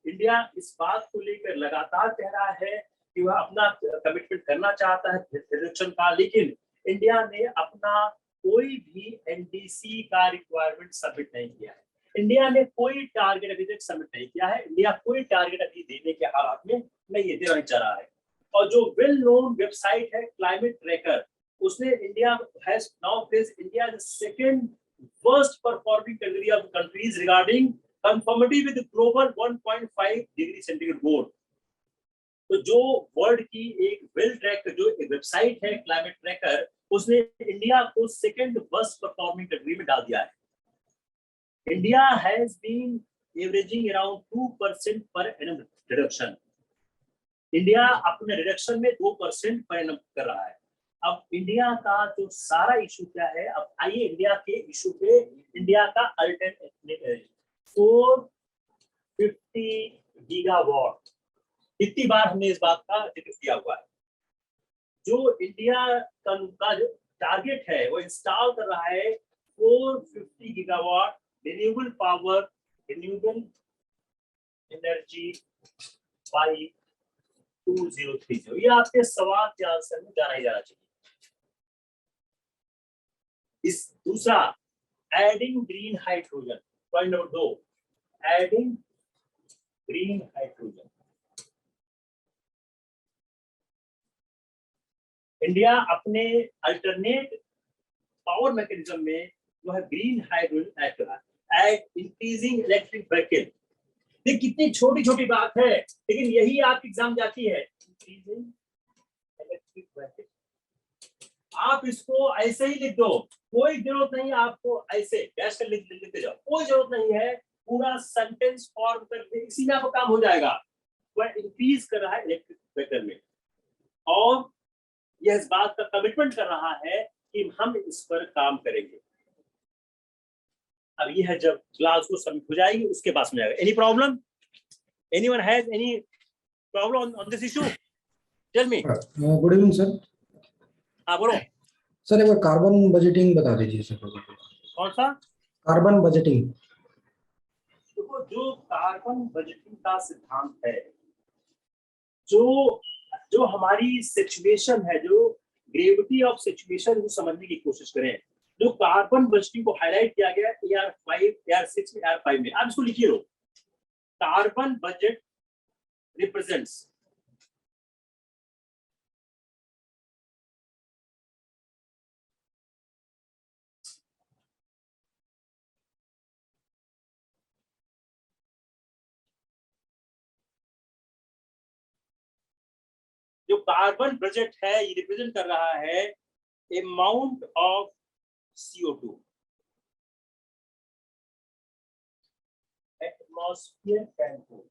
इंडिया इस बात को लेकर लगातार कह रहा है कि वह अपना कमिटमेंट करना चाहता है रिडक्शन का, लेकिन इंडिया ने अपना कोई भी NDC का रिक्वायरमेंट सबमिट नहीं किया है। इंडिया ने कोई टारगेट अभी तक सबमिट नहीं किया है। इंडिया कोई टारगेट अभी देने के हालात में नहीं है, देना चाह रहा है। और जो वेल नोन वेबसाइट है क्लाइमेट ट्रैकर, उसने India has now placed India the 2nd worst performing category of countries regarding conformity with global 1.5 degree centigrade goal। तो जो वर्ल्ड की एक वेल ट्रैक जो एक वेबसाइट है क्लाइमेट ट्रैकर, उसने इंडिया को 2nd वर्स्ट परफॉर्मिंग कैटेगरी में डाल दिया है। India has been averaging around 2% per annum reduction. India अपने रिडक्शन में 2% पर एनम कर रहा है। अब इंडिया का जो सारा इशू क्या है, अब आइए इंडिया के इशू पे। इंडिया का अल्टरनेटिव 450 गीगावाट, कितनी बार हमने इस बात का जिक्र किया हुआ है। जो इंडिया का जो टारगेट है वो इंस्टॉल कर रहा है 450 gigawatt renewable power, renewable energy by 2030। ये आपके सवाल के आंसर में जाना ही जाना चाहिए। इस दूसरा, adding green hydrogen, point number 2, adding green hydrogen. India अपने अल्टरनेट पावर मैकेनिज्म में जो है ग्रीन हाइड्रोजन ऐड कर रहा है, इंक्रीजिंग इलेक्ट्रिक व्हीकल। ये कितनी छोटी छोटी बात है, लेकिन यही आपकी एग्जाम जाती है, इंक्रीजिंग इलेक्ट्रिक व्हीकल। आप इसको ऐसे ही लिख दो, कोई जरूरत नहीं आपको ऐसे डैश कर लिखते जाओ, कोई जरूरत नहीं है। पूरा सेंटेंस फॉर्म करके इसी में आपका काम हो जाएगा। वह इंक्रीज कर रहा है इलेक्ट्रिक व्हीकल में, और यह इस बात का कमिटमेंट कर रहा है कि हम इस पर काम करेंगे। अब यह जब क्लास को सबमिट हो जाएगी उसके बाद समझ आएगा। Any problem? Anyone has any problem on this issue? Tell me. Good evening sir. हाँ बोलो। सर एक बार कार्बन बजटिंग बता दीजिए सर। कौन सा? Carbon budgeting. देखो, जो कार्बन बजटिंग का सिद्धांत है, जो जो हमारी सिचुएशन है, जो ग्रेविटी ऑफ सिचुएशन को समझने की कोशिश करें, जो कार्बन बजटिंग को हाईलाइट किया गया AR5, AR6 में, AR5 में, आप इसको लिखिए लो। कार्बन बजट रिप्रेजेंट्स जो कार्बन बजट है, ये रिप्रेजेंट कर रहा है amount of CO2 atmosphere can hold.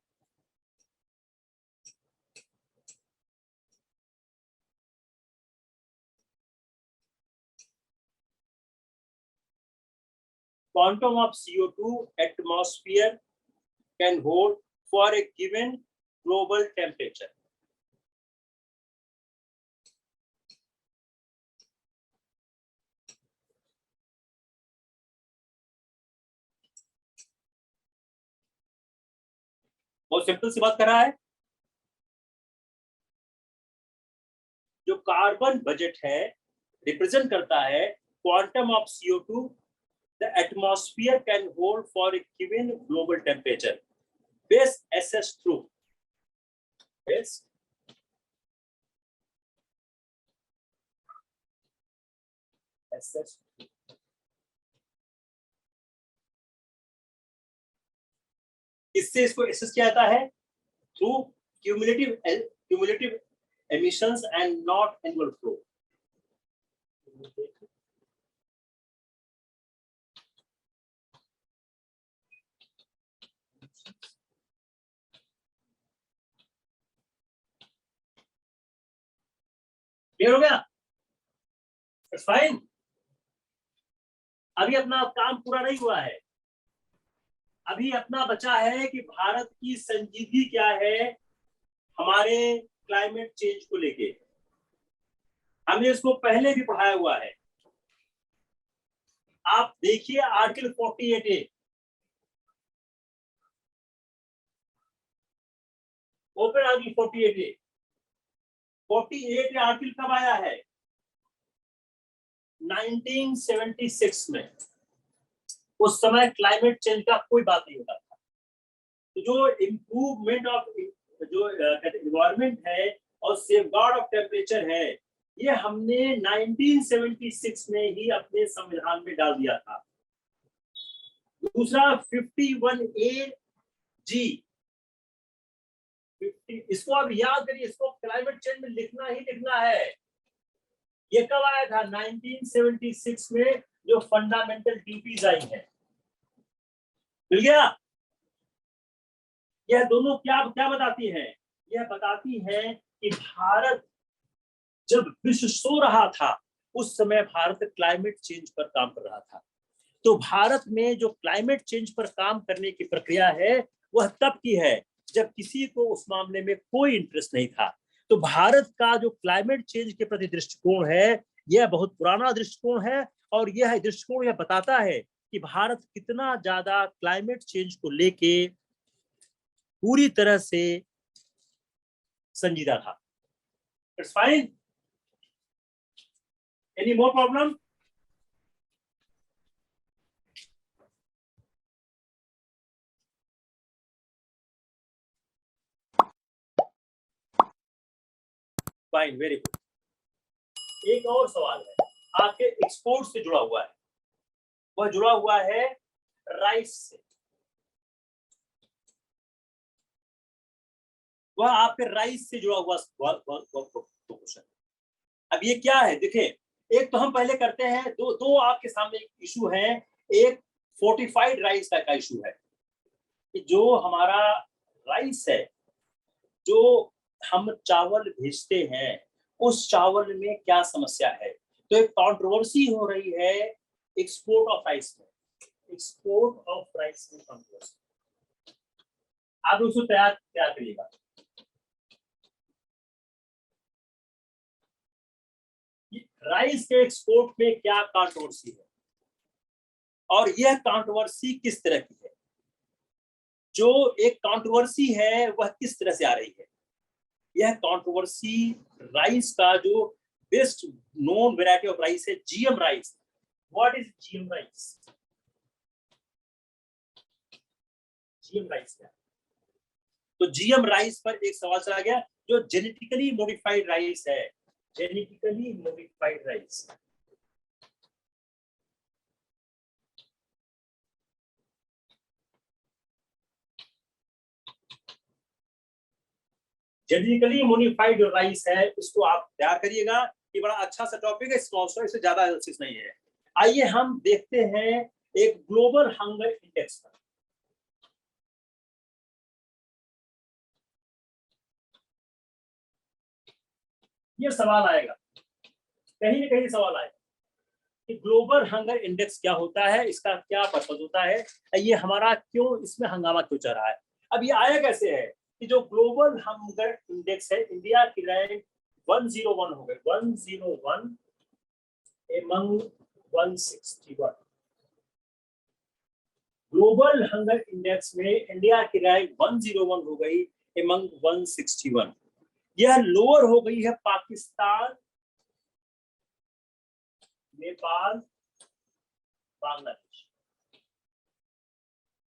Quantum of CO2 atmosphere can hold for a given global temperature. बहुत सिंपल सी बात कर रहा है। जो कार्बन बजट है रिप्रेजेंट करता है quantum of CO2 the atmosphere can hold for a given global temperature. Base SS through base SS इससे इसको एसेस किया जाता है through cumulative emissions and not annual flow. Clear हो गया? It's fine. अभी अपना काम पूरा नहीं हुआ है। अभी अपना बचा है कि भारत की संजीदगी क्या है हमारे क्लाइमेट चेंज को लेके। हमने इसको पहले भी पढ़ाया हुआ है। आप देखिए article 48A, open article 48A। 48 article कब आया है? 1976 में। उस समय क्लाइमेट चेंज का कोई बात नहीं होता था। तो जो इम्प्रूवमेंट ऑफ जो एनवायरमेंट है और सेफगार्ड ऑफ टेम्परेचर है, ये हमने 1976 में ही अपने संविधान में डाल दिया था। दूसरा 51AG, इसको आप याद करिए, इसको क्लाइमेट चेंज में लिखना ही लिखना है। ये कब आया था? 1976 में जो फंडामेंटल ड्यूटीज आई हैं। मिल गया? यह दोनों क्या क्या बताती हैं? यह बताती हैं कि भारत जब विश्व सो रहा था उस समय भारत क्लाइमेट चेंज पर काम कर रहा था। तो भारत में जो क्लाइमेट चेंज पर काम करने की प्रक्रिया है वह तब की है जब किसी को उस मामले में कोई इंटरेस्ट नहीं था। तो भारत का जो क्लाइमेट चेंज के प्रति दृष्टिकोण है यह बहुत पुराना दृष्टिकोण है और यह दृष्टिकोण यह बताता है कि भारत कितना ज्यादा क्लाइमेट चेंज को लेके पूरी तरह से संजीदा था। It's fine. Any more problem? Fine, very good. एक और सवाल है आपके एक्सपोर्ट से जुड़ा हुआ है, वह जुड़ा हुआ है राइस से। वह आपके राइस से जुड़ा हुआ क्वेश्चन। अब ये क्या है देखिए, एक तो हम पहले करते हैं, दो आपके सामने इशू है। एक फोर्टिफाइड राइस का इशू है कि जो हमारा राइस है, जो हम चावल भेजते हैं, उस चावल में क्या समस्या है। तो एक कंट्रोवर्सी हो रही है एक्सपोर्ट ऑफ राइस में। एक्सपोर्ट ऑफ राइस में कंट्रोवर्सी, आप उसको तैयार करिएगा। राइस के एक्सपोर्ट में क्या कंट्रोवर्सी है और यह कंट्रोवर्सी किस तरह की है? जो एक कंट्रोवर्सी है वह किस तरह से आ रही है? यह कंट्रोवर्सी राइस का जो best known variety of rice है, GM rice. What is GM rice? GM rice क्या? तो जीएम राइस पर एक सवाल चला गया, जो जेनेटिकली मॉडिफाइड राइस है, genetically modified rice. Genetically modified जो राइस है, इसको आप तैयार करिएगा, ये बड़ा अच्छा सा टॉपिक है, इससे ज्यादा एनालिसिस नहीं है। आइए हम देखते हैं एक ग्लोबल हंगर इंडेक्स पर। ये सवाल आएगा, कहीं ना कहीं सवाल आएगा कि ग्लोबल हंगर इंडेक्स क्या होता है, इसका क्या पर्पज होता है, ये हमारा क्यों, इसमें हंगामा क्यों चल रहा है। अब ये आया कैसे है कि जो ग्लोबल हंगर इंडेक्स है, इंडिया की रैंक 101 हो गई, 101 among 161। ग्लोबल हंगर इंडेक्स में इंडिया की रैंक 101 हो गई among 161। यह लोअर हो गई है पाकिस्तान, नेपाल, बांग्लादेश।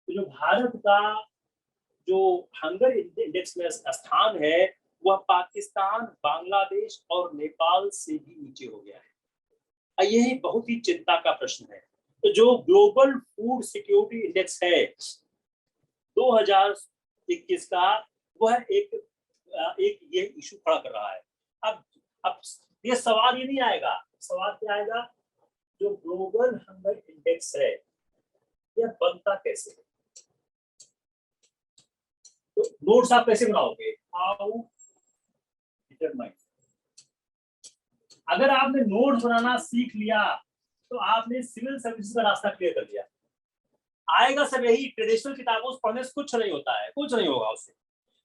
तो जो भारत का जो हंगर इंडेक्स में स्थान है, वह पाकिस्तान, बांग्लादेश और नेपाल से भी नीचे हो गया है। यही बहुत ही चिंता का प्रश्न है। तो जो ग्लोबल फूड सिक्योरिटी इंडेक्स है 2021 का, वह एक ये इशू खड़ा कर रहा है। अब ये सवाल ये नहीं आएगा, सवाल क्या आएगा, जो ग्लोबल हंगर इंडेक्स है यह बनता कैसे है? तो नोट्स आप कैसे बनाओगे? How determine. अगर आपने नोट्स बनाना सीख लिया तो आपने सिविल सर्विसेज का रास्ता क्लियर कर दिया। आएगा सब यही, ट्रेडिशनल किताबों से पढ़ने से कुछ नहीं होता है, कुछ नहीं होगा उससे।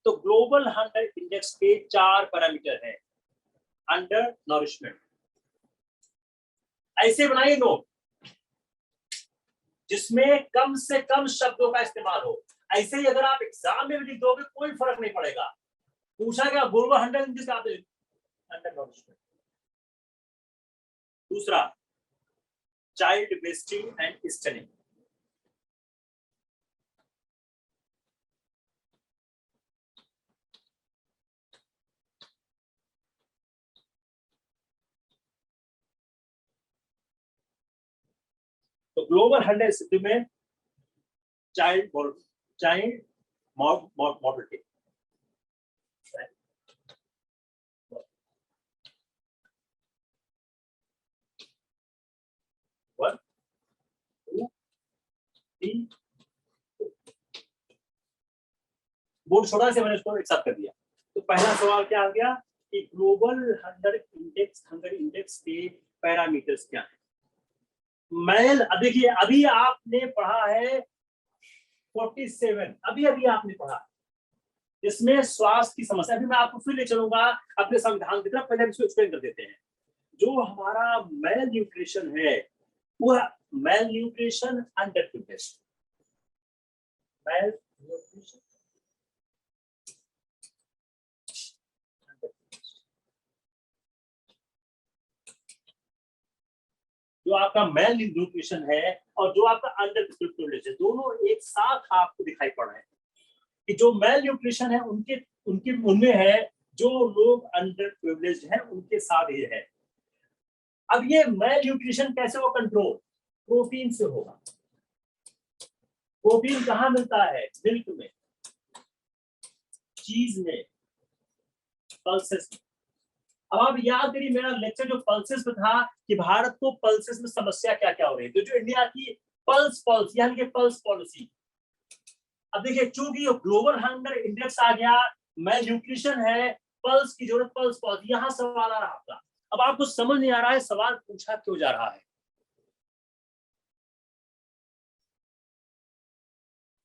तो ग्लोबल हंगर इंडेक्स के 4 पैरामीटर हैं। अंडर नरिशमेंट, ऐसे बनाइए नोट जिसमें कम से कम शब्दों का इस्तेमाल हो। ऐसे ही अगर आप एग्जाम में भी लिख दोगे कोई फर्क नहीं पड़ेगा। पूछा गया ग्लोबल हंगर इंडेक्स आप अंडर नरिशमेंट। दूसरा, चाइल्ड वेस्टिंग एंड स्टनिंग। तो ग्लोबल हंगर स्थिति में चाइल्ड मॉर्बिलिटी, बोर्ड छोटा से मैंने इसको एक्सेप्ट कर दिया। तो पहला सवाल क्या आ गया कि ग्लोबल हंगर इंडेक्स के पैरामीटर्स क्या हैं? मैल, देखिए अभी आपने पढ़ा है 47, अभी आपने पढ़ा, इसमें स्वास्थ्य की समस्या। अभी मैं आपको फिर ले चलूंगा अपने संविधान की तरफ, पहले इसको एक्सप्लेन कर देते हैं। जो हमारा मेल न्यूट्रिशन है, वह mail nutrition, under nutrition, mail nutrition, जो आपका मेल न्यूट्रिशन है और जो आपका अंडर न्यूट्रिशन, दोनों एक साथ आपको दिखाई पड़ रहे हैं कि जो मेल न्यूट्रिशन है उनमें है, जो लोग अंडर प्रिविलेज्ड हैं उनके साथ ये है। अब ये मेल न्यूट्रिशन कैसे हो कंट्रोल? प्रोटीन से होगा। प्रोटीन कहाँ मिलता है? मिल्क में, चीज में, पल्सेस में। अब आप याद करिए मेरा लेक्चर जो पल्सेस में था कि भारत को पल्सेस में समस्या क्या क्या हो रही है। तो जो इंडिया की पल्स यानी कि पल्स पॉलिसी। अब देखिए, चूंकि ग्लोबल हंगर इंडेक्स आ गया, मेल न्यूट्रिशन है, पल्स की जरूरत, पल्स पॉलिसी, यहां सवाल आ रहा आपका। अब आपको समझ नहीं आ रहा है सवाल पूछा क्यों जा रहा है।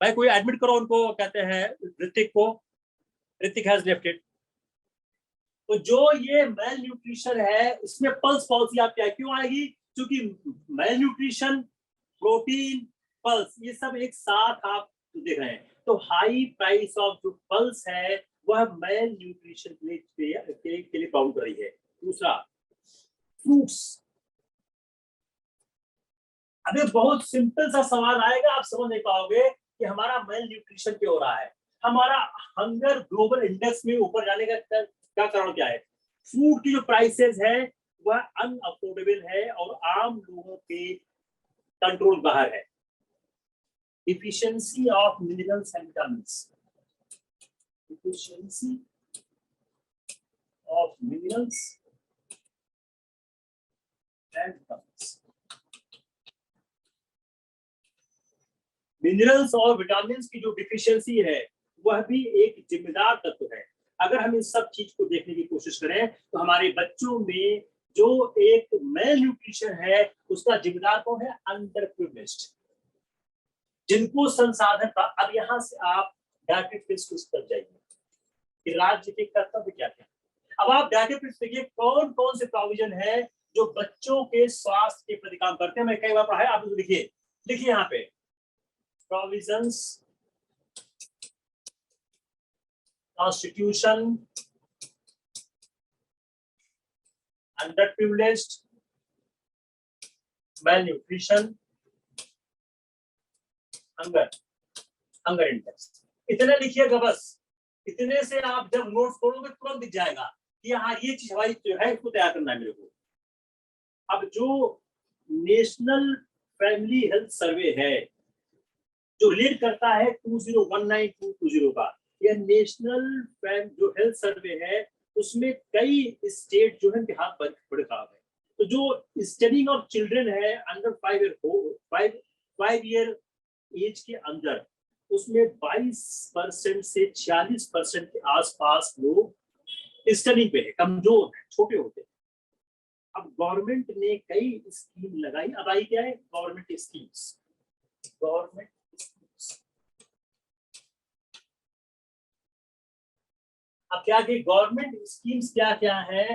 भाई कोई एडमिट करो उनको, कहते हैं ऋतिक को, ऋतिक हैज लेफ्ट इट। तो जो ये मेल न्यूट्रिशन है इसमें पल्स पॉलिसी आप क्या क्यों आएगी, क्योंकि मेल न्यूट्रिशन, प्रोटीन, पल्स ये सब एक साथ आप देख रहे हैं। तो हाई प्राइस ऑफ जो पल्स है वह मेल न्यूट्रिशन के लिए काउंट कर रही है। दूसरा फ्रूट्स, अभी बहुत सिंपल सा सवाल आएगा, आप समझ नहीं पाओगे कि हमारा मेल न्यूट्रिशन क्यों हो रहा है। हमारा हंगर ग्लोबल इंडेक्स में ऊपर जाने का क्या कारण क्या है? फूड की जो प्राइसेस है वह अनअफोर्डेबल है और आम लोगों के कंट्रोल बाहर है। Deficiency of minerals and vitamins, deficiency of minerals and vitamins. Minerals और विटामिन्स की जो डिफिशियंसी है वह भी एक जिम्मेदार तत्व है। अगर हम इस सब चीज को देखने की कोशिश करें तो हमारे बच्चों में जो एक मेल न्यूट्रिशन है उसका जिम्मेदार कौन है? अंडर प्रिविलेज्ड, जिनको संसाधन का। अब यहाँ से आप डायरेक्टली कर जाइए कि राज्य के कर्तव्य क्या क्या। अब आप डायरेक्टली देखिए कौन कौन से प्रोविजन है जो बच्चों के स्वास्थ्य के प्रति काम करते हैं। मैं कई बार पढ़ा है, आप लिखिए यहाँ पे provisions, constitution, underprivileged, malnutrition, hunger index। इतना लिखिएगा बस। इतने से आप जब नोट्स खोलोगे तुरंत दिख जाएगा कि हाँ ये चीज हमारी जो है इसको तैयार करना है मेरे को। अब जो नेशनल फैमिली हेल्थ सर्वे है जो लीड करता है 2019-20 का, यह नेशनल जो हेल्थ सर्वे है उसमें कई स्टेट जो है बिहार पर बड़े खराब है। तो जो स्टडिंग ऑफ चिल्ड्रन है अंडर 5 ईयर एज के अंदर, उसमें 22% से 46% के आसपास लोग स्टडिंग पे है, कमजोर है, छोटे होते हैं। अब गवर्नमेंट ने कई स्कीम लगाई। अब आई क्या है? Government schemes. गवर्नमेंट अब क्या कि गवर्नमेंट स्कीम्स क्या क्या है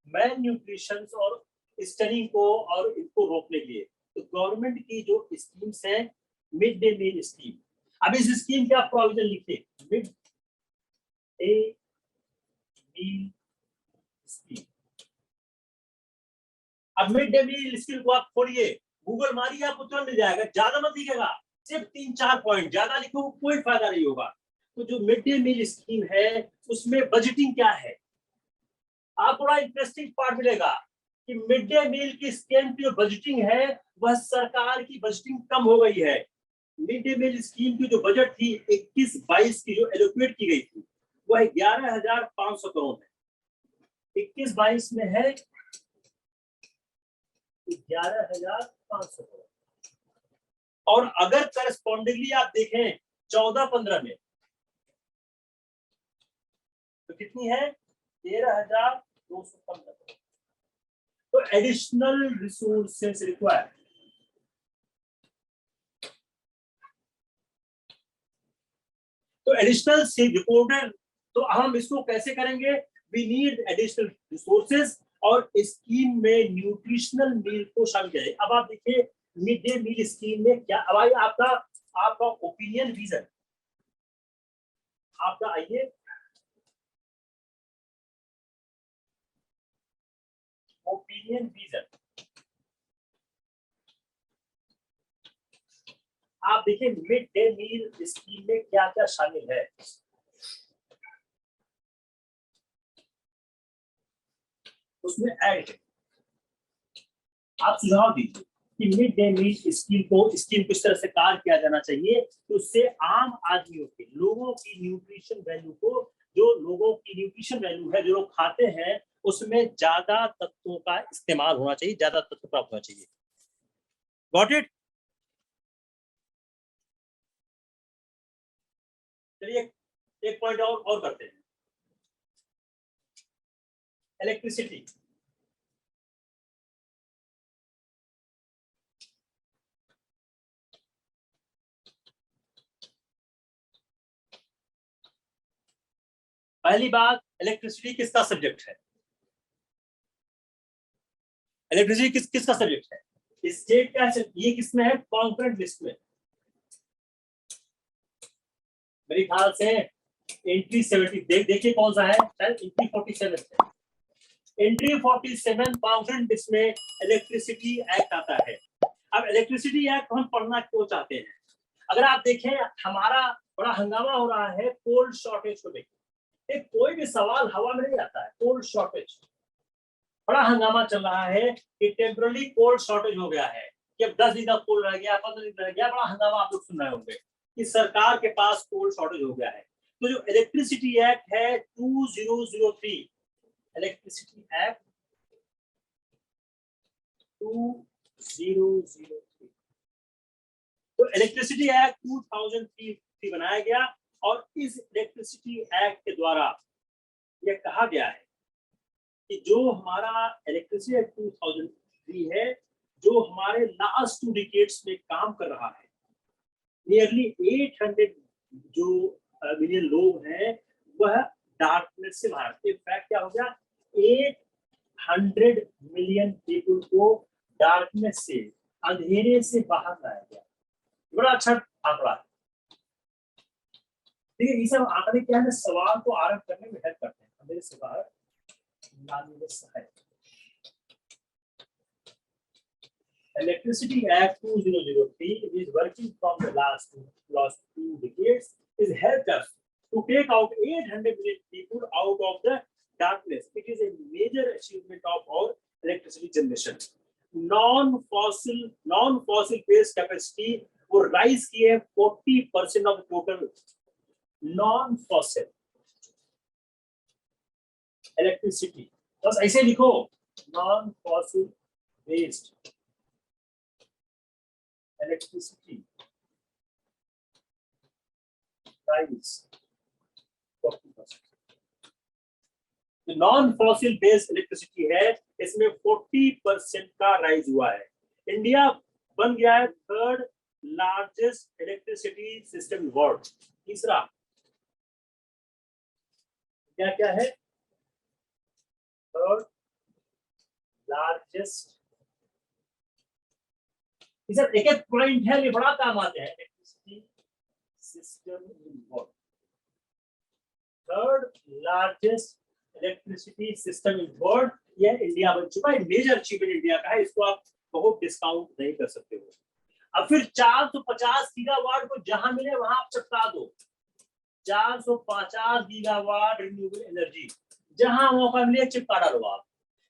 मेल न्यूट्रिशन और स्टडिंग को और इनको रोकने के लिए। तो गवर्नमेंट की जो स्कीम्स है, मिड डे मील स्कीम। अब इस स्कीम के आप प्रोविजन लिखिए, मिड डे मील स्कीम। अब मिड डे मील स्कीम को आप खोलिए, गूगल मारिए, आपको तुरंत मिल जाएगा। ज्यादा मत लिखेगा, सिर्फ 3-4 पॉइंट, ज्यादा लिखो कोई फायदा नहीं होगा। तो जो मिड डे मील स्कीम है उसमें बजटिंग क्या है, आप बड़ा इंटरेस्टिंग पार्ट मिलेगा कि मिड डे मील की स्कीम की जो बजटिंग है वह सरकार की बजटिंग कम हो गई है। मिड डे मील स्कीम की जो बजट थी 21-22 की जो एलोकेट की गई थी वह 11,500 करोड़ है। 21-22 में है 11,500 करोड़। और अगर करस्पॉन्डिंगली आप देखें 14-15 में तो कितनी है? 13,215 करोड़। तो एडिशनल रिसोर्सेस रिक्वायर्ड। तो एडिशनल से रिपोर्टर, तो हम इसको कैसे करेंगे? वी नीड एडिशनल रिसोर्सेस और स्कीम में न्यूट्रिशनल मील को शामिल करें। अब आप देखिए मिड डे मील स्कीम में क्या, अब आइए आपका ओपिनियन विजन, आपका आइए ओपिनियन विजन। आप देखिए मिड डे मील स्कीम में क्या क्या शामिल है। उसमें ऐड है, आप सुझाव दीजिए कि मिड डे मील स्कीम को किस तरह से कार्य किया जाना चाहिए तो उससे आम आदमियों के लोगों की न्यूट्रिशन वैल्यू को, जो लोगों की न्यूट्रिशन वैल्यू है जो लोग खाते हैं उसमें ज्यादा तत्वों का इस्तेमाल होना चाहिए, ज्यादा तत्व प्राप्त होना चाहिए। Got it? चलिए एक पॉइंट और करते हैं, इलेक्ट्रिसिटी। पहली बात, इलेक्ट्रिसिटी किसका सब्जेक्ट है? इलेक्ट्रिसिटी किसका सब्जेक्ट है? स्टेट का है। ये किसमें है? कॉन्करेंट लिस्ट में। मेरे ख्याल से एंट्री 70 देखिए कौन सा है, शायद एंट्री 47 है। एंट्री 47 कॉन्करेंट लिस्ट में इलेक्ट्रिसिटी एक्ट आता है। अब इलेक्ट्रिसिटी एक्ट हम पढ़ना क्यों चाहते हैं? अगर आप देखें हमारा बड़ा हंगामा हो रहा है कोल्ड शॉर्टेज को लेकर। कोई भी सवाल हवा में नहीं आता है। कोल्ड शॉर्टेज बड़ा हंगामा चल रहा है कि टेम्पररी कोल्ड शॉर्टेज हो गया है कि अब 10 दिन का कोल्ड रह गया, 15 दिन रह गया। बड़ा हंगामा आप लोग सुन रहे होंगे कि सरकार के पास कोल्ड शॉर्टेज हो गया है। तो जो इलेक्ट्रिसिटी एक्ट है 2003, इलेक्ट्रिसिटी एक्ट 2003, तो इलेक्ट्रिसिटी एक्ट 2003 बनाया गया और इस इलेक्ट्रिसिटी एक्ट के द्वारा यह कहा गया है कि जो हमारा इलेक्ट्रिसिटी एक्ट 2003 है, जो हमारे लास्ट 2 डिकेड्स में काम कर रहा है, नियरली 800 जो मिलियन लोग हैं वह डार्कनेस से बाहर। इनफैक्ट क्या हो गया, 800 मिलियन पीपल को डार्कनेस से, अंधेरे से बाहर लाया गया। बड़ा अच्छा आंकड़ा है। ठीक है, ये सब आंकड़े क्या है, सवाल को आरंभ करने में हेल्प करते हैं। अंधेरे से बाहर लाने में सहायक। Electricity Act 2003 is working from the last 2 decades, is helped us to take out 800 million people out of the darkness. It is a major achievement of our electricity generation. Non-fossil based capacity will rise की है 40% of the total non-fossil electricity. बस ऐसे लिखो, non-fossil based electricity rise 40%. Non fossil based electricity है, इसमें 40% का rise हुआ है। इंडिया बन गया है 3rd largest electricity system world. तीसरा क्या है? 3rd largest. एक एक पॉइंट है, ये बड़ा काम आते हैं। Electricity system in world, 3rd largest electricity system in world, यह इंडिया बन चुका है। मेजर अचीवमेंट इंडिया का है, इसको आप बहुत डिस्काउंट नहीं कर सकते हो। अब फिर 450 गीगावाट को जहां मिले वहां आप चिपका दो। 450 गीगावाट रिन्यूएबल एनर्जी जहां मौका मिले चिपका डालो आप।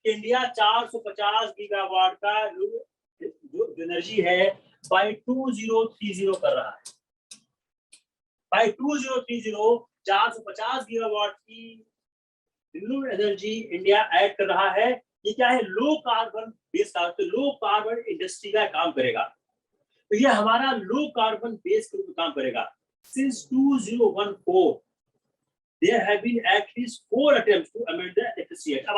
इंडिया 450 गीगावाट का जो एनर्जी है बाय 2030 कर रहा है। बाय 2030 450 गीगावाट की रिन्यूएबल एनर्जी इंडिया ऐड कर रहा है। ये क्या है? लो कार्बन बेस्ड, तो लो कार्बन इंडस्ट्री का काम करेगा। तो ये हमारा लो कार्बन बेस के रूप में काम करेगा। Since 2014 there have been at least 4 attempts to amend the Electricity Act. अब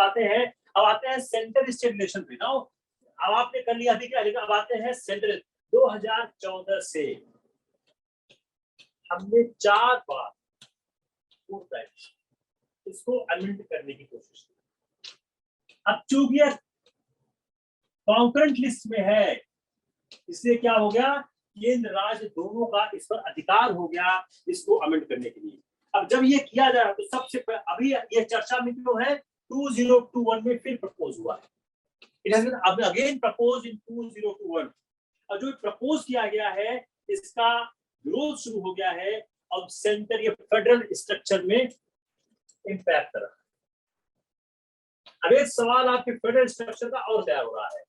आते हैं सेंटर स्टेट रिलेशन पे। नाउ अब आपने कर लिया अभी क्या, अब आते हैं सेंट्रल। 2014 से हमने 4 बार इसको अमेंड करने की कोशिश की। अब चूंकि कॉन्करेंट लिस्ट में है, इसलिए क्या हो गया, केंद्र राज्य दोनों का इस पर अधिकार हो गया इसको अमेंड करने के लिए। अब जब ये किया जा रहा है तो सबसे अभी ये चर्चा में क्यों है, 2021 में फिर प्रपोज हुआ है। It has been again propose in 2021। और जो प्रपोज किया गया है इसका विरोध शुरू हो गया है। अब सेंटर ये फेडरल स्ट्रक्चर में इंपैक्ट कर रहा है। अब एक सवाल आपके फेडरल स्ट्रक्चर का और तैयार हो रहा है।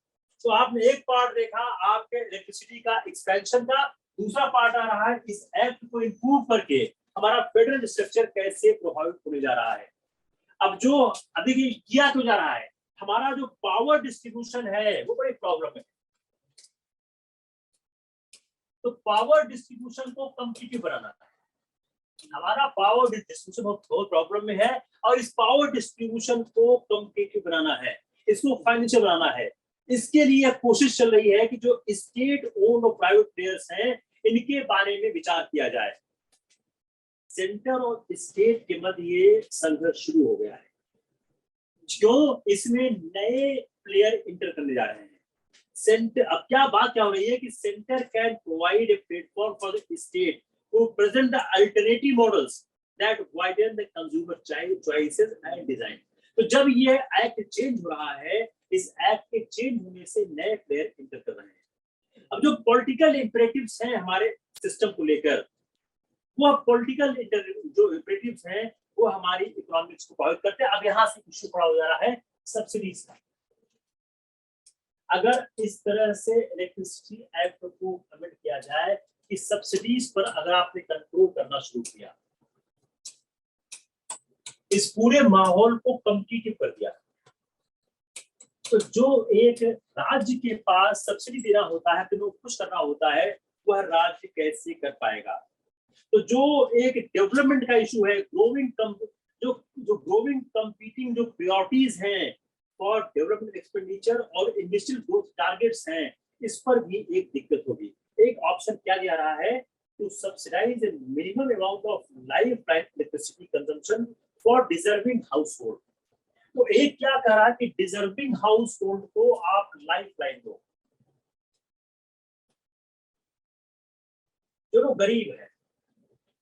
तो आपने एक पार्ट देखा आपके इलेक्ट्रिसिटी का एक्सपेंशन का, दूसरा पार्ट आ रहा है इस एक्ट को इंप्रूव करके हमारा फेडरल स्ट्रक्चर कैसे प्रभावित होने जा रहा है। अब जो अभी किया तो जा रहा है, हमारा जो पावर डिस्ट्रीब्यूशन है वो बड़ी प्रॉब्लम है। तो पावर डिस्ट्रीब्यूशन को कम्पिटिटिव बनाना है। हमारा पावर डिस्ट्रीब्यूशन बहुत प्रॉब्लम में है और इस पावर डिस्ट्रीब्यूशन को कम्पिटिटिव बनाना है, इसको फाइनेंशियल बनाना है। इसके लिए कोशिश चल रही है कि जो स्टेट ओन्ड और प्राइवेट प्लेयर्स हैं इनके बारे में विचार किया जाए। सेंटर और स्टेट के मध्य ये संघर्ष शुरू हो गया है। जो इसमें नए प्लेयर इंटर करने जा रहे हैं। सेंटर, अब क्या बात क्या हो रही है कि centre can provide a platform for the state to present the alternative models that widen the consumer choices and design. तो जब ये एक्ट चेंज हो रहा है, इस एक्ट के चेंज होने से नए प्लेयर इंटर कर रहे हैं। अब जो पॉलिटिकल इंपरेटिव्स हैं हमारे सिस्टम को लेकर, वो पॉलिटिकल जो इंपरेटिव्स हैं वो हमारी इकोनॉमिक्स को प्रभावित करते हैं। अब यहाँ से इश्यू खड़ा हो जा रहा है सब्सिडीज का। अगर इस तरह से इलेक्ट्रिसिटी एक्ट को अमेंड किया जाए कि सब्सिडीज पर अगर आपने कंट्रोल करना शुरू किया, इस पूरे माहौल को कॉम्पिटिटिव कर दिया, तो जो एक राज्य के पास सब्सिडी देना होता है, तो खुश करना होता है, वह राज्य कैसे कर पाएगा? तो जो एक डेवलपमेंट का इशू है, जो ग्रोइंग कंपीटिंग जो प्रायोरिटीज हैं फॉर डेवलपमेंट एक्सपेंडिचर और इंडस्ट्रियल ग्रोथ टारगेट्स हैं, इस पर भी एक दिक्कत होगी। एक ऑप्शन क्या दिया रहा है? To subsidise a minimum amount of life time electricity consumption for deserving household. तो एक क्या कह रहा है कि डिजर्विंग हाउस होल्ड को आप लाइफ लाइन दो, जो लोग गरीब है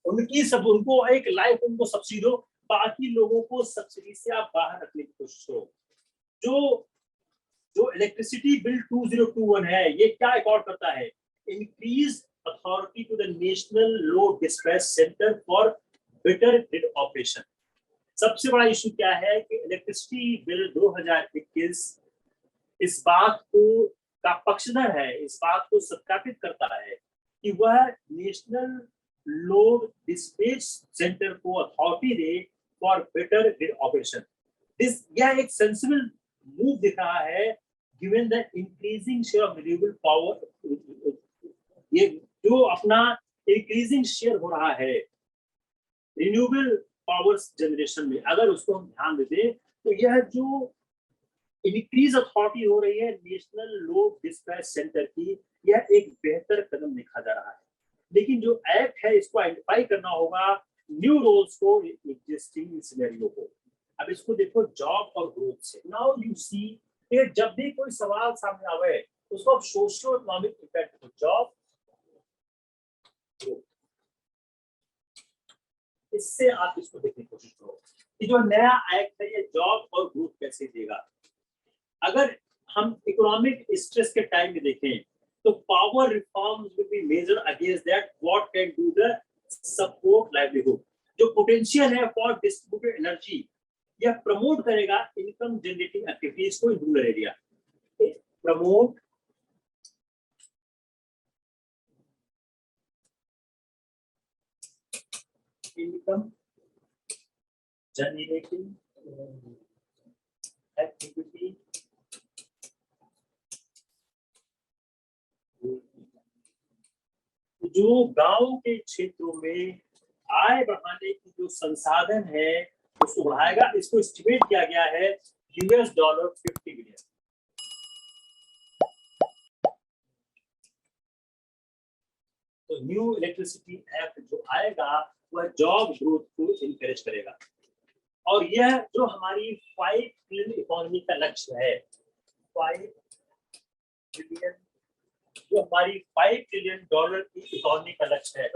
उनको एक लाइफ, उनको सब्सिडी दो, बाकी लोगों को सब्सिडी से आप बाहर रखने की कोशिश करो। जो इलेक्ट्रिसिटी बिल 2021 है, ये क्या अकॉर्ड करता है? Increase authority to the national load dispatch centre for better grid operation. सबसे बड़ा इशू क्या है कि इलेक्ट्रिसिटी बिल 2021 इस बात को का पक्षधर है, इस बात को सत्यापित करता है कि वह नेशनल लोड डिस्पैच सेंटर को authority they for better grid operation. यह एक सेंसिबल मूव दिख रहा है given the increasing share of renewable power. ये जो अपना इंक्रीजिंग शेयर हो रहा है रिन्यूएबल पावर जनरेशन में, अगर उसको हम ध्यान देते तो यह जो इंक्रीज अथॉरिटी हो रही है नेशनल लोड डिस्पैच सेंटर की, यह एक बेहतर कदम देखा जा रहा है। लेकिन जो एक्ट है इसको आइडेंटिफाई करना होगा न्यू रोल्स को, एग्जिस्टिंग सिनेरियो को। अब इसको देखो जॉब और ग्रोथ से। नाउ यू सी कि जब भी कोई सवाल सामने आवे उसको अब सोशियो इकोनॉमिक इफेक्ट को जॉब ग्रोथ, इससे आप इसको देखने की कोशिश करो कि जो नया एक्ट है ये जॉब और ग्रोथ कैसे देगा। अगर हम इकोनॉमिक स्ट्रेस के टाइम में देखें तो power reforms will be major against that what can do the support livelihood. जो पोटेंशियल है फॉर डिस्ट्रीब्यूटेड एनर्जी, यह प्रमोट करेगा इनकम जनरेटिंग एक्टिविटीज को in rural area. Promote income generating activity जो गांव के क्षेत्रों में आय बढ़ाने की जो संसाधन है उसको बढ़ाएगा। इसको एस्टिमेट किया गया है $50 बिलियन। तो न्यू इलेक्ट्रिसिटी एक्ट जो आएगा वह जॉब ग्रोथ को इनकरेज करेगा। और यह जो हमारी 5 ट्रिलियन इकोनॉमी का लक्ष्य है, 5 ट्रिलियन जो हमारी $5 ट्रिलियन की इकोनॉमी का लक्ष्य है,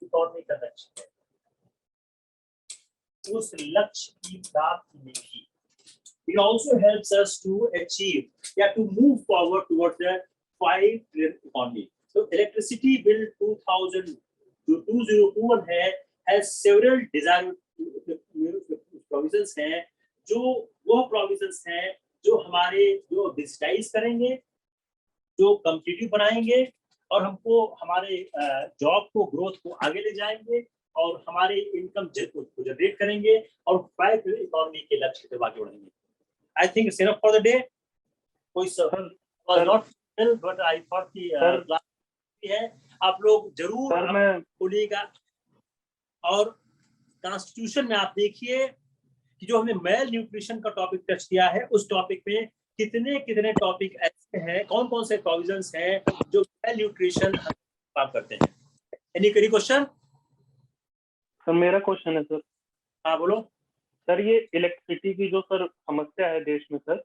इकोनॉमी का लक्ष्य है, उस लक्ष्य की प्राप्ति में भी it also helps us to achieve to move forward towards the 5 trillion economy. So electricity bill 2021 है has several desired provisions हैं, जो वो provisions हैं जो हमारे जो डिजिटाइज करेंगे, जो कॉम्पिटिटिव बनाएंगे और हमको हमारे जॉब को ग्रोथ को आगे ले जाएंगे और हमारे इनकम को जनरेट करेंगे और 5 ट्रिलियन इकोनॉमी के लक्ष्य को आगे बढ़ेंगे। I think it's enough for the day. कोई सवाल was not well, but I thought कि है आप लोग जरूर बोलिएगा। और कॉन्स्टिट्यूशन में आप देखिए कि जो हमने मेल न्यूट्रिशन का टॉपिक टच किया है, उस टॉपिक में कितने टॉपिक ऐसे हैं, कौन कौन से प्रोविजंस हैं जो मेल न्यूट्रिशन काम करते हैं। Any question? सर मेरा क्वेश्चन है सर। हाँ बोलो। सर ये इलेक्ट्रिसिटी की जो सर समस्या है देश में सर,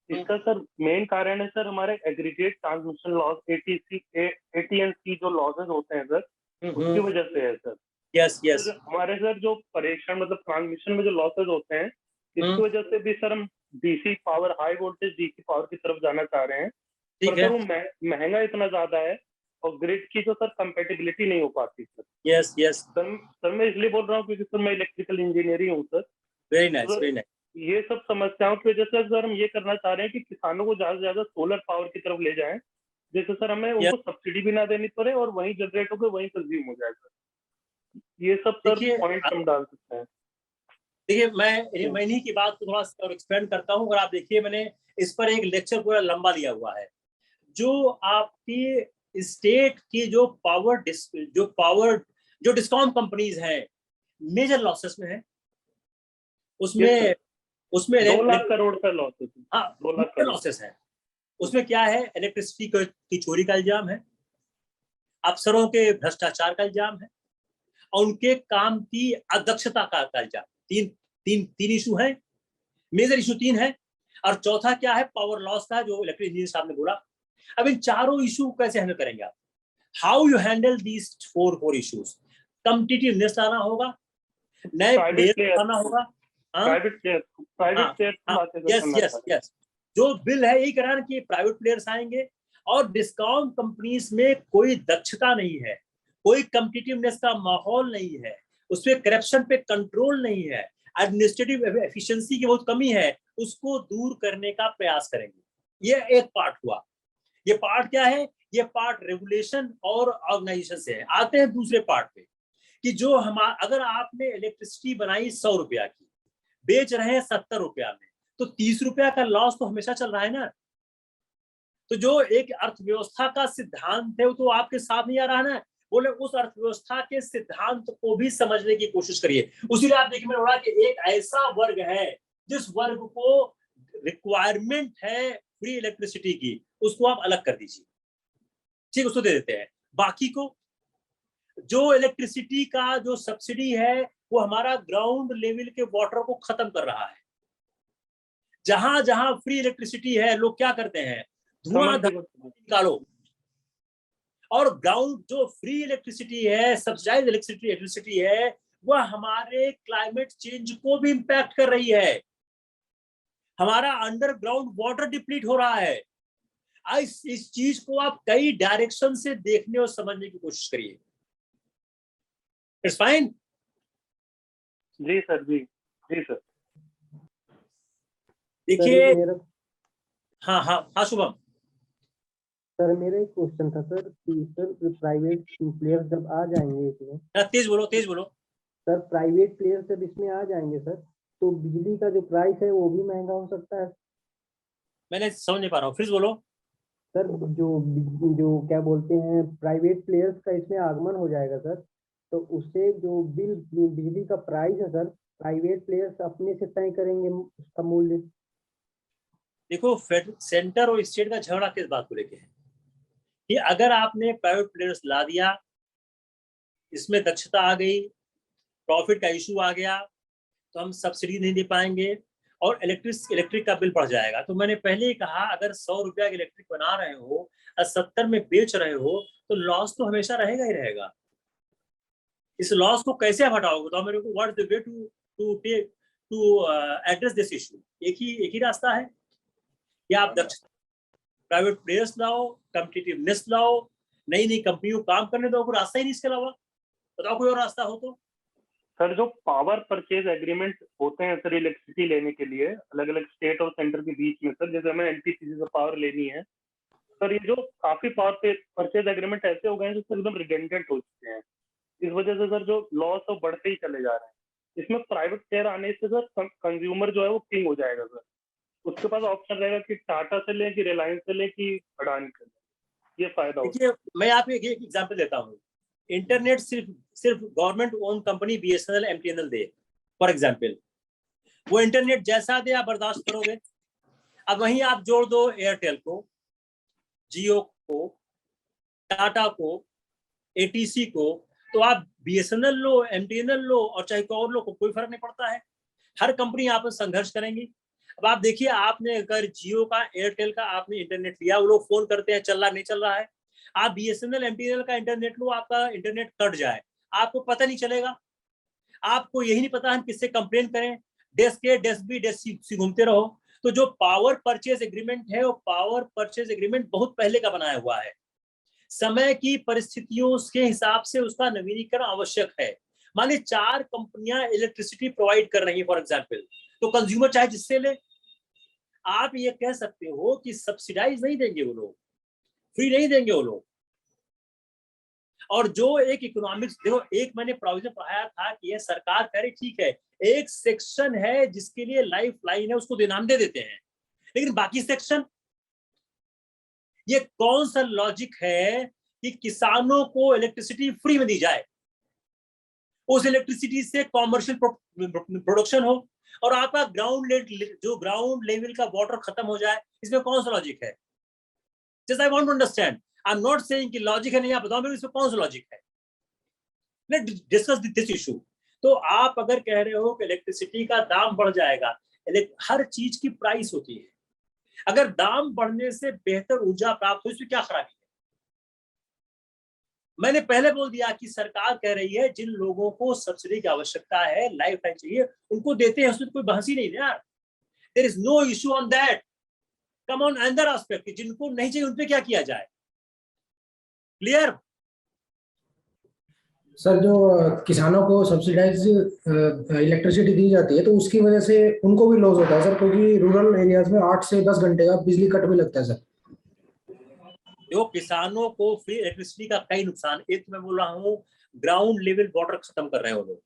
इसका सर मेन कारण है सर हमारे एग्रीगेट ट्रांसमिशन लॉस AT&C जो लॉसेस होते हैं सर, उसकी वजह से है सर। यस यस हमारे सर जो परेशान मतलब ट्रांसमिशन में जो लॉसेस होते हैं, इसकी वजह से भी सर हम DC power, high voltage DC power की तरफ जाना चाह रहे हैं, ठीक पर है। सर वो महंगा इतना ज्यादा है और ग्रिड की जो सर कंपेटिबिलिटी नहीं हो पाती सर। यस यस सर मैं इसलिए बोल रहा हूँ क्योंकि सर मैं इलेक्ट्रिकल इंजीनियर ही हूँ sir. Very nice very nice. ये सब समस्याओं की वजह से सर हम ये करना चाह रहे हैं कि किसानों को ज्यादा से ज्यादा सोलर पावर की तरफ ले जाएं, जिससे सर हमें उनको सब्सिडी भी ना देनी पड़े और वहीं जनरेट होकर वहीं कंज्यूम हो जाए सर। ये सब सर पॉइंट हम डाल सकते हैं। देखिए मैं इन्हीं की बात को थोड़ा और एक्सपेंड करता हूँ। और आप देखिए मैंने इस पर एक लेक्चर पूरा लंबा लिया हुआ है। जो आपकी स्टेट की जो डिस्कॉम कंपनीज हैं मेजर लॉसेस में है। उसमें 2 लाख करोड़ का लॉस है। हाँ 2 लाख करोड़ लॉसेस है। उसमें क्या है, इलेक्ट्रिसिटी की चोरी का इल्जाम है, अफसरों के भ्रष्टाचार का इल्जाम है और उनके काम की अदक्षता का इल्जाम। तीन इशू है, मेजर इशू 3 है। और चौथा क्या है, पावर लॉस का, जो इलेक्ट्रिक इंजीनियर साहब ने बोला। अब इन चारों इशू कैसे हैंडल करेंगे आप? How you handle these four issues? Competitiveness लाना होगा, नए प्लेयर लाना होगा। यस जो बिल है यही कराना कि प्राइवेट प्लेयर्स आएंगे और डिस्काउंट कंपनीज में कोई दक्षता नहीं है, कोई कॉम्पिटिटिवनेस का माहौल नहीं है, उसपे करप्शन पे कंट्रोल नहीं है, एडमिनिस्ट्रेटिव एफिशिएंसी की बहुत कमी है, उसको दूर करने का प्रयास करेंगे। ये एक पार्ट हुआ। ये पार्ट क्या है? ये पार्ट रेगुलेशन और ऑर्गेनाइजेशन से है। आते हैं दूसरे पार्ट पे कि जो अगर आपने इलेक्ट्रिसिटी बनाई 100 रुपया की, बेच रहे हैं 70 रुपया में, तो 30 रुपया का लॉस तो हमेशा चल रहा है ना। तो जो एक अर्थव्यवस्था का सिद्धांत है वो तो आपके साथ नहीं आ रहा ना। बोले उस अर्थव्यवस्था के सिद्धांत को भी समझने की कोशिश करिए। उसीलिए आप देखिए मैंने बोला कि एक ऐसा वर्ग है जिस वर्ग को रिक्वायरमेंट है फ्री इलेक्ट्रिसिटी की, उसको आप अलग कर दीजिए, ठीक, उसको दे देते हैं। बाकी को जो इलेक्ट्रिसिटी का जो सब्सिडी है वो हमारा ग्राउंड लेवल के वाटर को खत्म कर रहा है। जहां जहां फ्री इलेक्ट्रिसिटी है लोग क्या करते हैं, धुआं निकालो। और ग्राउंड जो फ्री इलेक्ट्रिसिटी है, सब्सिडाइज्ड इलेक्ट्रिसिटी है, वह हमारे क्लाइमेट चेंज को भी इंपैक्ट कर रही है। हमारा अंडरग्राउंड वाटर डिप्लीट हो रहा है। इस चीज को आप कई डायरेक्शन से देखने और समझने की कोशिश करिए। It's fine. जी सर, जी सर। देखिए हाँ शुभम सर, मेरा एक क्वेश्चन था सर कि सर प्राइवेट प्लेयर्स जब आ जाएंगे इसमें, तेज बोलो सर प्राइवेट प्लेयर्स जब इसमें आ जाएंगे सर, तो बिजली का जो प्राइस है वो भी महंगा हो सकता है। मैंने समझ नहीं पा रहा हूँ, फिर बोलो। सर जो क्या बोलते हैं, प्राइवेट प्लेयर्स का इसमें आगमन हो जाएगा सर, तो उससे जो बिजली का प्राइस है सर, प्राइवेट प्लेयर्स अपने से तय करेंगे उसका मूल्य। देखो सेंटर और स्टेट का झगड़ा किस बात को लेके है कि अगर आपने प्राइवेट प्लेयर्स ला दिया, इसमें दक्षता आ गई, प्रॉफिट का इशू आ गया, तो हम सब्सिडी नहीं दे पाएंगे और इलेक्ट्रिक का बिल बढ़ जाएगा। तो मैंने पहले ही कहा, अगर 100 रुपया की इलेक्ट्रिक बना रहे हो और 70 में बेच रहे हो तो लॉस तो हमेशा रहेगा ही रहेगा। इस लॉस को कैसे आप हटाओगे? तो मेरे को what is the way to address this issue? एक ही रास्ता है, या आप दक्षता प्राइवेट प्लेयर्स लाओ, कॉम्पिटिटिवनेस लाओ, नई कंपनियों काम करने दो। कोई रास्ता ही नहीं इसके अलावा, बताओ कोई और रास्ता हो तो। सर जो पावर परचेज एग्रीमेंट होते हैं सर इलेक्ट्रिसिटी लेने के लिए अलग अलग स्टेट और सेंटर के बीच में सर, जैसे हमें एनटीपीसी से पावर लेनी है सर, ये जो काफी पावर परचेज एग्रीमेंट ऐसे हो गए हैं जो सर एकदम रिडेंडेंट हो चुके हैं। इस वजह से सर जो लॉस तो बढ़ते ही चले जा रहे हैं। इसमें प्राइवेट प्लेयर आने से सर कंज्यूमर जो है वो किंग हो जाएगा सर। उसके पास ऑप्शन रहेगा कि टाटा से लें, कि रिलायंस से लें, कि अडानी से लें। ये फायदा होगा। देखिए मैं आपको एक एग्जांपल देता हूँ। इंटरनेट सिर्फ government own company BSNL MTNL they, for example, वो इंटरनेट जैसा दे आप बर्दाश्त करोगे? अब वहीं आप जोड़ दो एयरटेल को, जियो को, टाटा को, एटीसी को, तो आप बीएसएनएल लो, एमटीएनएल लो और चाहे कोई और लो, कोई फर्क नहीं पड़ता है। हर कंपनी आपस में संघर्ष करेंगी। अब आप देखिए, आपने अगर जियो का, एयरटेल का आपने इंटरनेट लिया, वो लोग फोन करते हैं चल रहा नहीं चल रहा है। आप बीएसएनएल एमटीएनएल का इंटरनेट लो, आपका इंटरनेट कट जाए, आपको पता नहीं चलेगा। आपको यही नहीं पता हम किससे कंप्लेन करें, डेस्क ए, डेस्क बी, डेस्क सी घूमते रहो। तो जो पावर परचेज एग्रीमेंट है, वो पावर परचेज एग्रीमेंट बहुत पहले का बनाया हुआ है। समय की परिस्थितियों के हिसाब से उसका नवीनीकरण आवश्यक है। मान लीजिए 4 कंपनियां इलेक्ट्रिसिटी प्रोवाइड कर रही है फॉर एग्जाम्पल, तो कंज्यूमर चाहे जिससे ले, आप ये कह सकते हो कि सब्सिडाइज नहीं देंगे वो लोग, फ्री नहीं देंगे वो लोग। और जो एक इकोनॉमिक्स, देखो एक मैंने प्रोविजन पढ़ाया था कि ये सरकार कह रही ठीक है, एक सेक्शन है जिसके लिए लाइफ लाइन है, उसको नाम दे देते हैं, लेकिन बाकी सेक्शन, ये कौन सा लॉजिक है कि किसानों को इलेक्ट्रिसिटी फ्री में दी जाए, उस इलेक्ट्रिसिटी से कॉमर्शियल प्रोडक्शन हो, और आपका ग्राउंड लेवल का वाटर खत्म हो जाए, इसमें कौन सा लॉजिक है? Just I want to understand, I am not saying कि लॉजिक है नहीं, आप बताओ मेरे इसमें कौन सा लॉजिक है। Let's discuss this issue. तो आप अगर कह रहे हो कि इलेक्ट्रिसिटी का दाम बढ़ जाएगा, हर चीज की प्राइस होती है, अगर दाम बढ़ने से बेहतर ऊर्जा प्राप्त हो, इसमें क्या खराबी है? मैंने पहले बोल दिया कि सरकार कह रही है जिन लोगों को सब्सिडी की आवश्यकता है, लाइफ टाइम चाहिए, उनको देते हैं, उसमें कोई बहस ही नहीं है यार। There is no issue on that. Come on another aspect, जिनको नहीं चाहिए उन पे क्या किया जाए। क्लियर? सर जो किसानों को सब्सिडाइज इलेक्ट्रिसिटी दी जाती है तो उसकी वजह से उनको भी लॉस होता है सर, क्योंकि रूरल एरियाज में 8 से 10 घंटे का बिजली कट भी लगता है सर। जो किसानों को फ्री इलेक्ट्रिसिटी का कई नुकसान, एक मैं बोल रहा हूँ ग्राउंड लेवल वाटर खत्म कर रहे हो लोग।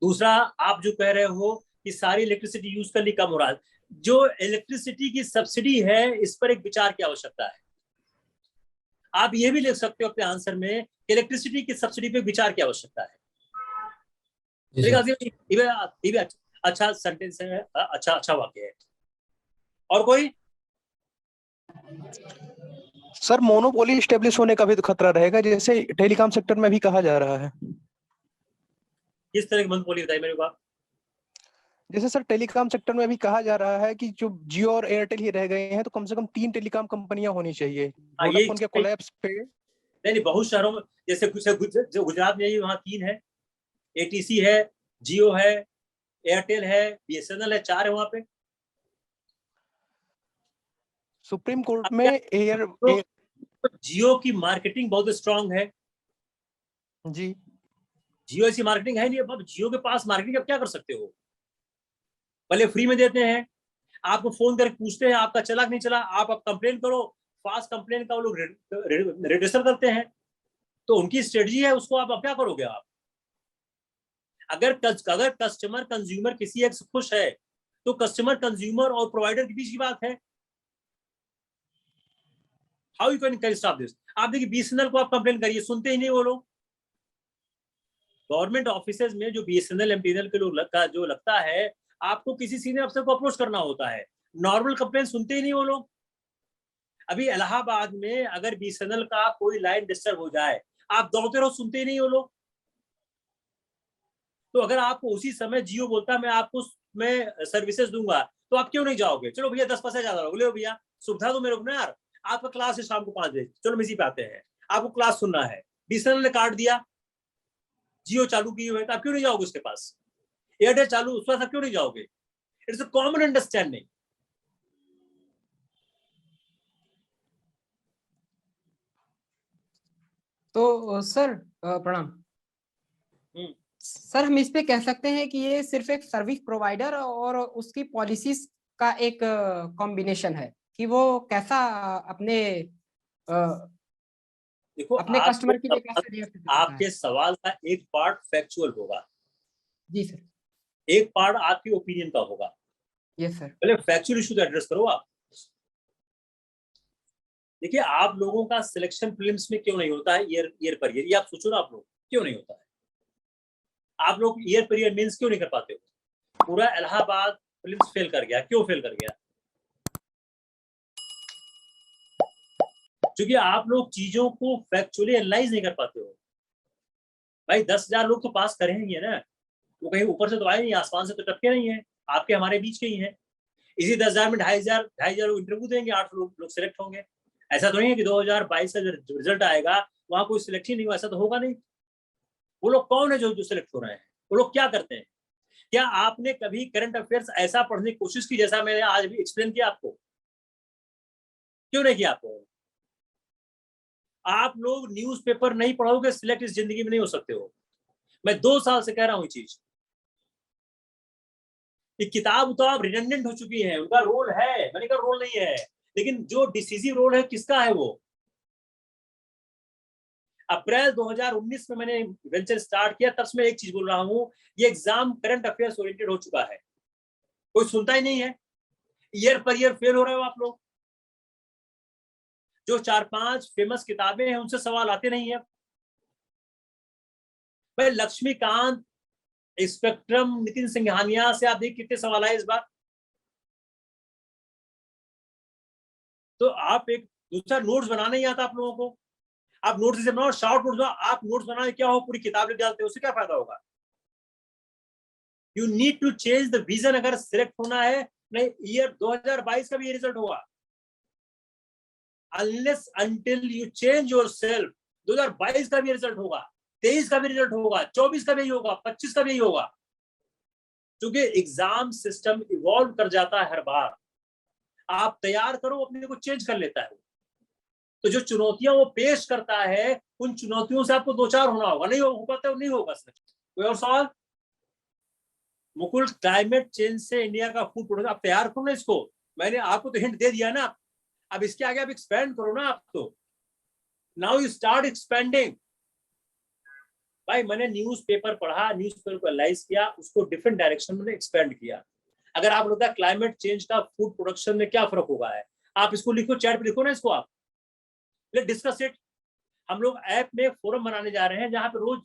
दूसरा, आप जो कह रहे हो कि सारी इलेक्ट्रिसिटी यूज करनी कम हो रहा है, जो इलेक्ट्रिसिटी की सब्सिडी है इस पर एक विचार की आवश्यकता है। आप ये भी लिख सकते हो अपने आंसर में कि इलेक्ट्रिसिटी की सब्सिडी पे विचार की आवश्यकता है। ये भी अच्छा सेंटेंस है, अच्छा वाक्य है। और कोई? सर मोनोपोली स्टेब्लिश होने का भी तो खतरा रहेगा, जैसे टेलीकॉम सेक्टर में भी कहा जा रहा है। किस तरह की मोनोपोली बताइए मेरे को आप। जैसे सर टेलीकॉम सेक्टर में भी कहा जा रहा है कि जो जियो और एयरटेल ही रह गए हैं, तो कम से कम 3 टेलीकॉम कंपनियां होनी चाहिए। वोडाफोन के कोलैप्स पे नहीं, बहुत शहरों में, जैसे जो गुजरात में वहाँ 3 है, एटीसी है, जियो है, एयरटेल है, बीएसएनएल है, 4 है वहाँ पे। सुप्रीम कोर्ट में जियो की मार्केटिंग बहुत स्ट्रांग है जी। जियो ऐसी मार्केटिंग है नहीं। अब जियो के पास मार्केटिंग आप क्या कर सकते हो? भले फ्री में देते हैं, आपको फोन करके पूछते हैं आपका चला कि नहीं चला, आप कंप्लेन करो, फास्ट कंप्लेन का वो लोग रजिस्टर करते हैं, तो उनकी स्ट्रेटजी है, उसको आप क्या करोगे आप? अगर कस्टमर कंज्यूमर किसी एक से खुश है तो कस्टमर कंज्यूमर और प्रोवाइडर के बीच की बात है। How you can stop this? आप देखिए बीएसएनएल को आप कंप्लेन करिए, सुनते ही नहीं वो लोग। गवर्नमेंट ऑफिसेज में जो बीएसएनएल एमटीएनएल के लोग जो लगता है, आपको किसी सीनियर अफसर को अप्रोच करना होता है, नॉर्मल कंप्लेन सुनते ही नहीं वो लोग। अभी इलाहाबाद में अगर बीएसएनएल का कोई लाइन डिस्टर्ब हो जाए, आप दौड़ते रहो, सुनते ही नहीं वो लोग। तो अगर आपको उसी समय जियो बोलता मैं आपको मैं सर्विसेज दूंगा, तो आप क्यों नहीं जाओगे? चलो भैया 10 पैसे ज्यादा बोले भैया, सुविधा तो मेरे को ना यार, आपका क्लास है शाम को 5 बजे, चलो हम इसी पे आते हैं, आपको क्लास सुनना है, बीएसएनएल ने काट दिया, जियो चालू की हुई है, तो आप क्यों नहीं जाओगे उसके पास? एयरटेल चालू, उसके पास आप क्यों नहीं जाओगे? It's a common understanding. तो सर प्रणाम सर, हम इस पे कह सकते हैं कि ये सिर्फ एक सर्विस प्रोवाइडर और उसकी पॉलिसीज का एक कॉम्बिनेशन है कि वो कैसा अपने देखो, अपने कस्टमर के लिए कैसे रिएक्ट करता है। आपके सवाल का एक पार्ट फैक्चुअल होगा, जी सर, एक पार्ट आपकी ओपिनियन का होगा। Yes sir. पहले फैक्चुअल इशू तो एड्रेस करो आप। देखिए, आप लोगों का सिलेक्शन फिल्म्स में क्यों नहीं होता है ईयर पर ईयर, ये आप सोचो ना, आप लोग क्यों नहीं होता है? आप लोग ईयर पर ईयर मींस क्यों नहीं कर पाते हो? पूरा इलाहाबाद फिल्म्स फेल कर गया, क्यों फेल कर गया? क्योंकि आप लोग चीजों को फैक्चुअली एनालाइज नहीं कर पाते हो। भाई 10,000 लोग तो पास करेंगे ना, वो कहीं ऊपर से तो आए नहीं, आसमान से तो टपके नहीं है, आपके हमारे बीच के ही हैं। इसी 10,000 में 2,500 लोग इंटरव्यू देंगे, 8 लोग सिलेक्ट होंगे। ऐसा तो नहीं है कि 2022 का जो रिजल्ट आएगा वहां कोई सिलेक्ट ही नहीं हुआ, ऐसा तो होगा नहीं। वो लोग कौन है जो सिलेक्ट हो रहे हैं, वो लोग क्या करते हैं? क्या आपने कभी करंट अफेयर्स ऐसा पढ़ने की कोशिश की जैसा मैंने आज भी एक्सप्लेन किया आपको? क्यों नहीं किया आपको? आप लोग न्यूज़पेपर नहीं पढ़ोगे, सिलेक्ट इस जिंदगी में नहीं हो सकते हो। मैं 2 साल से कह रहा हूं ये चीज। ये किताब तो आप रिडंडेंट हो चुकी है, उनका रोल है, मैंने कहा रोल नहीं है, लेकिन जो डिसीजिव रोल है किसका है? वो अप्रैल 2019 में मैंने वेंचर स्टार्ट किया, तब से मैं एक चीज बोल रहा हूं, ये एग्जाम करंट अफेयर्स ओरिएंटेड हो चुका है, कोई सुनता ही नहीं है। ईयर पर ईयर फेल हो रहे हो आप लोग। जो 4-5 फेमस किताबें हैं उनसे सवाल आते नहीं है। भाई लक्ष्मीकांत, स्पेक्ट्रम, नितिन सिंघानिया से आप देखिए कितने सवाल आए इस बार। तो आप एक दूसरा नोट्स बनाना नहीं आता आप लोगों को, आप नोट्स से बनाओ, शॉर्ट नोट्स। आप नोट्स बनाने क्या हो, पूरी किताब लिख डालते हो, उससे क्या फायदा होगा? You need to change the vision अगर सिलेक्ट होना है। नहीं, ईयर 2022 का भी ये रिजल्ट होगा। Unless until you change yourself, 2022 का भी रिजल्ट होगा, 23 का भी रिजल्ट होगा, 24 का भी होगा, 25 का भी होगा। क्योंकि एग्जाम सिस्टम इवॉल्व कर जाता है हर बार। आप तैयार करो, अपने को चेंज कर लेता है। तो जो चुनौतियां वो पेश करता है, उन चुनौतियों से आपको 2-4 होना होगा, नहीं हो पाता है, नहीं होगा। कोई और सवाल? मुकुल, क्लाइमेट चेंज से इंडिया का फूड प्रोडक्शन आप तैयार करो ना इसको। मैंने आपको तो हिंट दे दिया ना, अब इसके आगे आप एक्सपेंड करो ना। आप तो नाउ यू स्टार्ट एक्सपेंडिंग। भाई मैंने न्यूज़पेपर पढ़ा, न्यूज़पेपर को एनालाइज किया, उसको डिफरेंट डायरेक्शन में एक्सपेंड किया। अगर आप लोग क्लाइमेट चेंज का फूड प्रोडक्शन में क्या फर्क होगा है, आप इसको लिखो, चैट पे लिखो ना इसको, आप लेट डिस्कस इट। हम लोग ऐप में फोरम बनाने जा रहे हैं जहां पे रोज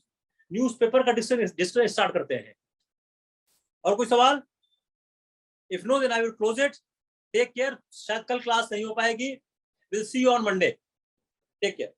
न्यूज़पेपर का डिस्कशन स्टार्ट करते हैं। और कोई सवाल? If no then I will close it. Take care. शायद कल क्लास नहीं हो पाएगी। Will see you on Monday. Take care.